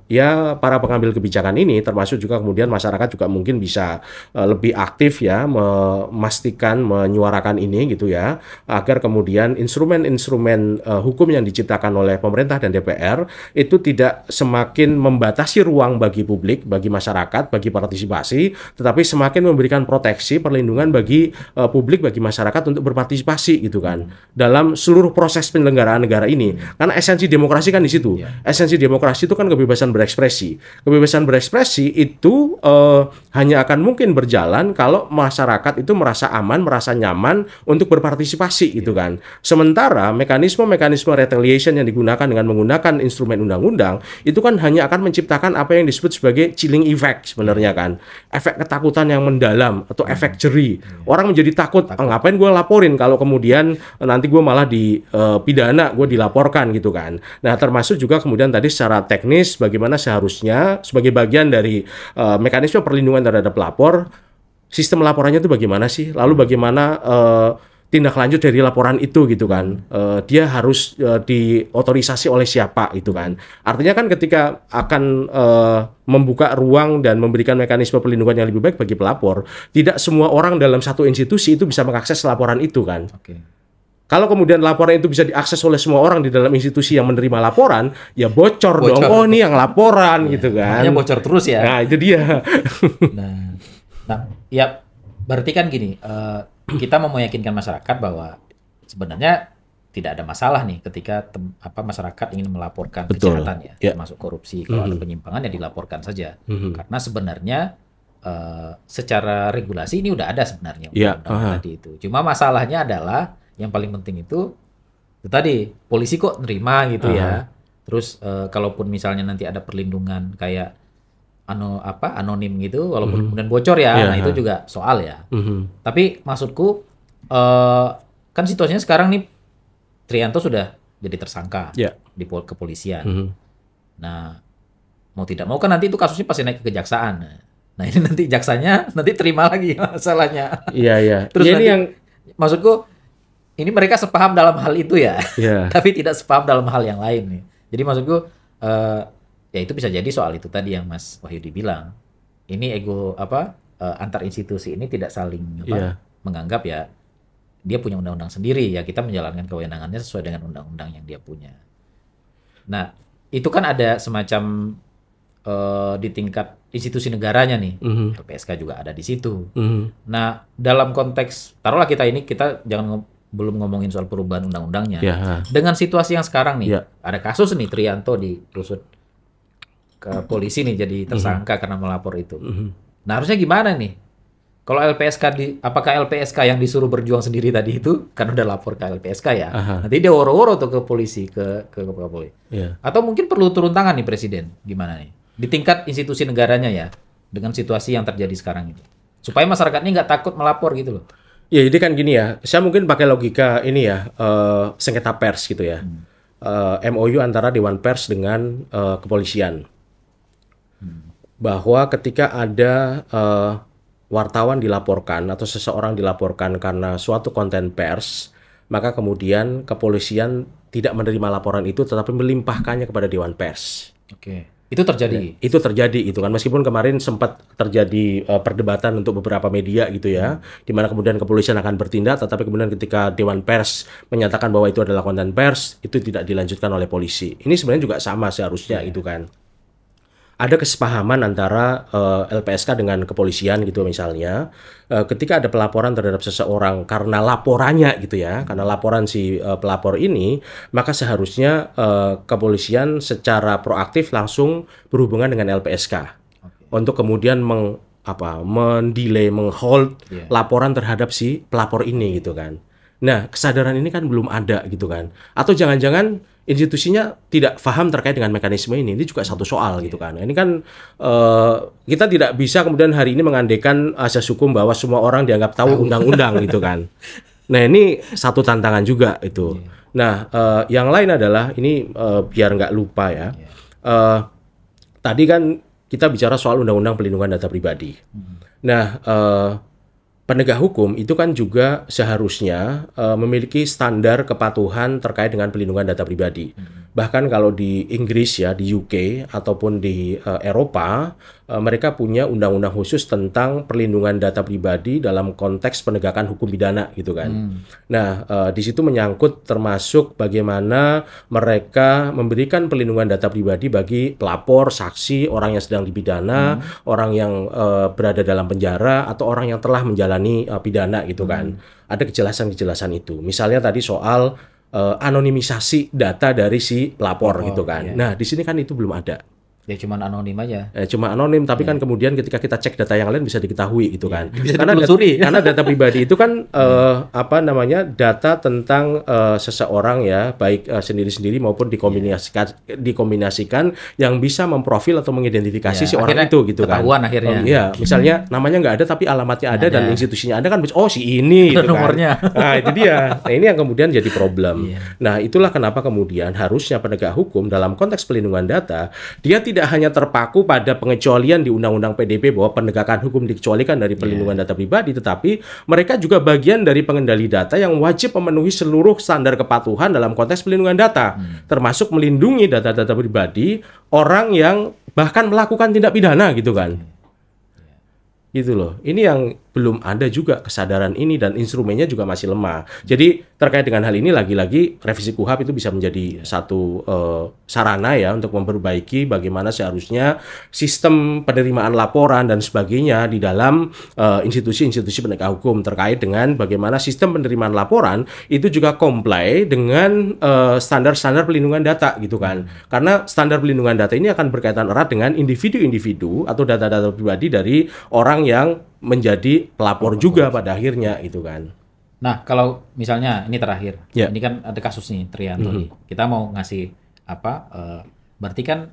ya para pengambil kebijakan ini, termasuk juga kemudian masyarakat juga mungkin bisa lebih aktif ya memastikan, menyuarakan ini gitu ya, agar kemudian instrumen-instrumen hukum yang diciptakan oleh pemerintah dan DPR itu tidak semakin membatasi ruang bagi publik, bagi masyarakat, bagi partisipasi, tetapi semakin memberikan proteksi, perlindungan bagi publik, bagi masyarakat untuk berpartisipasi gitu kan dalam seluruh proses penyelenggaraan negara ini. Karena esensi demokrasi kan di situ. Esensi demokrasi itu kan kebebasan berekspresi. Kebebasan berekspresi itu hanya akan mungkin berjalan kalau masyarakat itu merasa aman, merasa nyaman untuk berpartisipasi gitu kan. Sementara mekanisme-mekanisme retaliation yang digunakan dengan menggunakan instrumen undang-undang itu kan hanya akan menciptakan apa yang disebut sebagai chilling effect sebenarnya kan. Efek ketakutan yang mendalam atau efek jeri. Orang menjadi takut, ngapain gue laporin kalau kemudian nanti gue malah dipidana, gue dilaporkan gitu kan. Nah, termasuk juga kemudian tadi secara teknis bagaimana seharusnya sebagai bagian dari mekanisme perlindungan terhadap pelapor, sistem laporannya itu bagaimana sih? Lalu bagaimana tindak lanjut dari laporan itu gitu kan? Dia harus diotorisasi oleh siapa gitu kan? Artinya kan ketika akan membuka ruang dan memberikan mekanisme perlindungan yang lebih baik bagi pelapor, tidak semua orang dalam satu institusi itu bisa mengakses laporan itu kan? Kalau kemudian laporan itu bisa diakses oleh semua orang di dalam institusi yang menerima laporan, ya bocor dong. Oh, ini yang laporan gitu kan. Hanya bocor terus ya. Nah, itu dia. nah, ya berarti kan gini, kita mau meyakinkan masyarakat bahwa sebenarnya tidak ada masalah nih ketika masyarakat ingin melaporkan kejahatan ya, termasuk korupsi. Kalau ada penyimpangan ya dilaporkan saja. Karena sebenarnya secara regulasi ini udah ada sebenarnya undang-undang tadi itu. Cuma masalahnya adalah yang paling penting itu tadi polisi kok nerima gitu ya. Terus kalaupun misalnya nanti ada perlindungan kayak anonim gitu, walaupun kemudian bocor ya, nah itu juga soal ya. Tapi maksudku kan situasinya sekarang nih Trianto sudah jadi tersangka di kepolisian. Nah mau tidak mau kan nanti itu kasusnya pasti naik ke kejaksaan. Nah ini nanti jaksanya nanti terima lagi masalahnya. Terus ya, nanti, maksudku ini mereka sepaham dalam hal itu ya, tapi tidak sepaham dalam hal yang lain nih. Jadi maksudku, ya itu bisa jadi soal itu tadi yang Mas Wahyudi bilang. Ini ego antar institusi ini tidak saling menganggap ya dia punya undang-undang sendiri ya, kita menjalankan kewenangannya sesuai dengan undang-undang yang dia punya. Nah itu kan ada semacam di tingkat institusi negaranya nih, LPSK juga ada di situ. Nah dalam konteks taruhlah kita belum ngomongin soal perubahan undang-undangnya. Dengan situasi yang sekarang nih, ada kasus nih Trianto diusut ke polisi nih jadi tersangka karena melapor itu. Nah harusnya gimana nih? Kalau LPSK apakah LPSK yang disuruh berjuang sendiri tadi itu karena udah lapor ke LPSK ya? Nanti dia woro-woro tuh ke polisi, ke Kapolri. Atau mungkin perlu turun tangan nih presiden, gimana nih? Di tingkat institusi negaranya ya, dengan situasi yang terjadi sekarang itu, supaya masyarakat ini nggak takut melapor gitu loh. Ya, jadi kan gini ya, saya mungkin pakai logika ini ya, sengketa pers gitu ya. MOU antara Dewan Pers dengan kepolisian. Bahwa ketika ada wartawan dilaporkan atau seseorang dilaporkan karena suatu konten pers, maka kemudian kepolisian tidak menerima laporan itu tetapi melimpahkannya kepada Dewan Pers. Itu terjadi. Itu terjadi itu kan, meskipun kemarin sempat terjadi perdebatan untuk beberapa media gitu ya, di mana kemudian kepolisian akan bertindak, tetapi kemudian ketika Dewan Pers menyatakan bahwa itu adalah konten pers, itu tidak dilanjutkan oleh polisi. Ini sebenarnya juga sama seharusnya gitu kan. Ada kesepahaman antara LPSK dengan kepolisian gitu misalnya, ketika ada pelaporan terhadap seseorang karena laporannya gitu ya, karena laporan si pelapor ini, maka seharusnya kepolisian secara proaktif langsung berhubungan dengan LPSK untuk kemudian mendelay, menghold laporan terhadap si pelapor ini gitu kan. Nah, kesadaran ini kan belum ada gitu kan. Atau jangan-jangan institusinya tidak paham terkait dengan mekanisme ini. Ini juga satu soal gitu kan. Ini kan kita tidak bisa kemudian hari ini mengandaikan asas hukum bahwa semua orang dianggap tahu undang-undang gitu kan. Nah, ini satu tantangan juga itu. Nah, yang lain adalah ini biar nggak lupa ya. Tadi kan kita bicara soal Undang-Undang Pelindungan Data Pribadi. Nah, penegak hukum itu kan juga seharusnya memiliki standar kepatuhan terkait dengan pelindungan data pribadi. Bahkan kalau di Inggris ya, di UK ataupun di Eropa, mereka punya undang-undang khusus tentang perlindungan data pribadi dalam konteks penegakan hukum pidana gitu kan. Nah, di situ menyangkut termasuk bagaimana mereka memberikan perlindungan data pribadi bagi pelapor, saksi, orang yang sedang dipidana, orang yang berada dalam penjara atau orang yang telah menjalani pidana gitu kan. Ada kejelasan-kejelasan itu. Misalnya tadi soal anonimisasi data dari si pelapor gitu kan. Nah, di sini kan itu belum ada. Ya cuma anonim aja. Cuma anonim, tapi kan kemudian ketika kita cek data yang lain bisa diketahui gitu kan. Bisa karena data pribadi itu kan data tentang seseorang ya, baik sendiri-sendiri maupun dikombinasikan yang bisa memprofil atau mengidentifikasi si orang itu gitu kan. Ketahuan akhirnya. Iya, misalnya namanya nggak ada tapi alamatnya ada dan institusinya ada kan, oh si ini gitu nomornya. Kan. Nah, itu dia. Nah, ini yang kemudian jadi problem. Nah, itulah kenapa kemudian harusnya penegak hukum dalam konteks pelindungan data, dia tidak hanya terpaku pada pengecualian di Undang-Undang PDP bahwa penegakan hukum dikecualikan dari perlindungan data pribadi, tetapi mereka juga bagian dari pengendali data yang wajib memenuhi seluruh standar kepatuhan dalam konteks pelindungan data, termasuk melindungi data-data pribadi orang yang bahkan melakukan tindak pidana gitu kan. Gitu loh. Ini yang belum ada juga kesadaran ini dan instrumennya juga masih lemah. Jadi terkait dengan hal ini lagi-lagi revisi KUHP itu bisa menjadi satu sarana ya untuk memperbaiki bagaimana seharusnya sistem penerimaan laporan dan sebagainya di dalam institusi-institusi penegak hukum terkait dengan bagaimana sistem penerimaan laporan itu juga comply dengan standar-standar pelindungan data gitu kan. Karena standar pelindungan data ini akan berkaitan erat dengan individu-individu atau data-data pribadi dari orang yang menjadi pelapor juga pada akhirnya itu kan. Nah, kalau misalnya ini terakhir, ini kan ada kasus nih Trianto nih. Kita mau ngasih berarti kan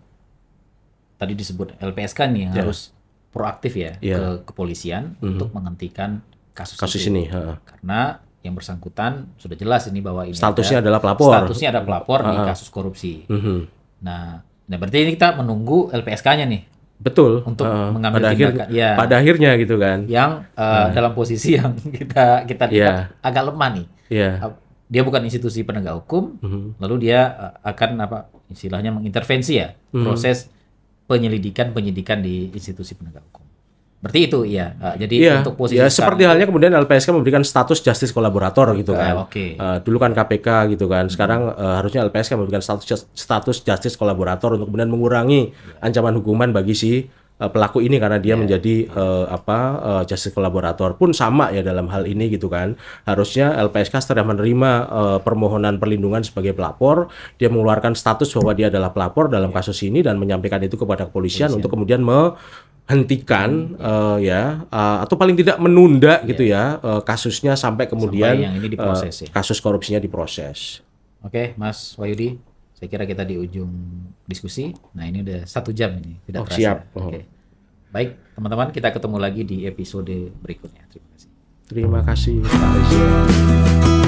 tadi disebut LPSK nih harus proaktif ya ke kepolisian untuk menghentikan kasus ini. Karena yang bersangkutan sudah jelas ini bahwa ini statusnya adalah pelapor. Statusnya ada pelapor di kasus korupsi. Nah, berarti ini kita menunggu LPSK-nya nih. Betul. Untuk mengambil tindakan. Pada akhirnya gitu kan. Yang dalam posisi yang kita lihat agak lemah nih. Dia bukan institusi penegak hukum, lalu dia akan istilahnya mengintervensi ya proses penyidikan di institusi penegak hukum. Berarti itu jadi untuk posisi seperti halnya kemudian LPSK memberikan status justice kolaborator gitu kan. Dulu kan KPK gitu kan. Sekarang harusnya LPSK memberikan status justice kolaborator untuk kemudian mengurangi ancaman hukuman bagi si pelaku ini karena dia menjadi justice kolaborator. Pun sama ya dalam hal ini gitu kan. Harusnya LPSK setelah menerima permohonan perlindungan sebagai pelapor, dia mengeluarkan status bahwa dia adalah pelapor dalam kasus ini dan menyampaikan itu kepada kepolisian untuk kemudian hentikan atau paling tidak menunda gitu kasusnya sampai kemudian yang ini diproses, kasus korupsinya diproses. Oke, Mas Wahyudi, saya kira kita di ujung diskusi. Nah, ini udah 1 jam ini, tidak terasa. Siap. Oke. Baik, teman-teman, kita ketemu lagi di episode berikutnya. Terima kasih. Terima kasih.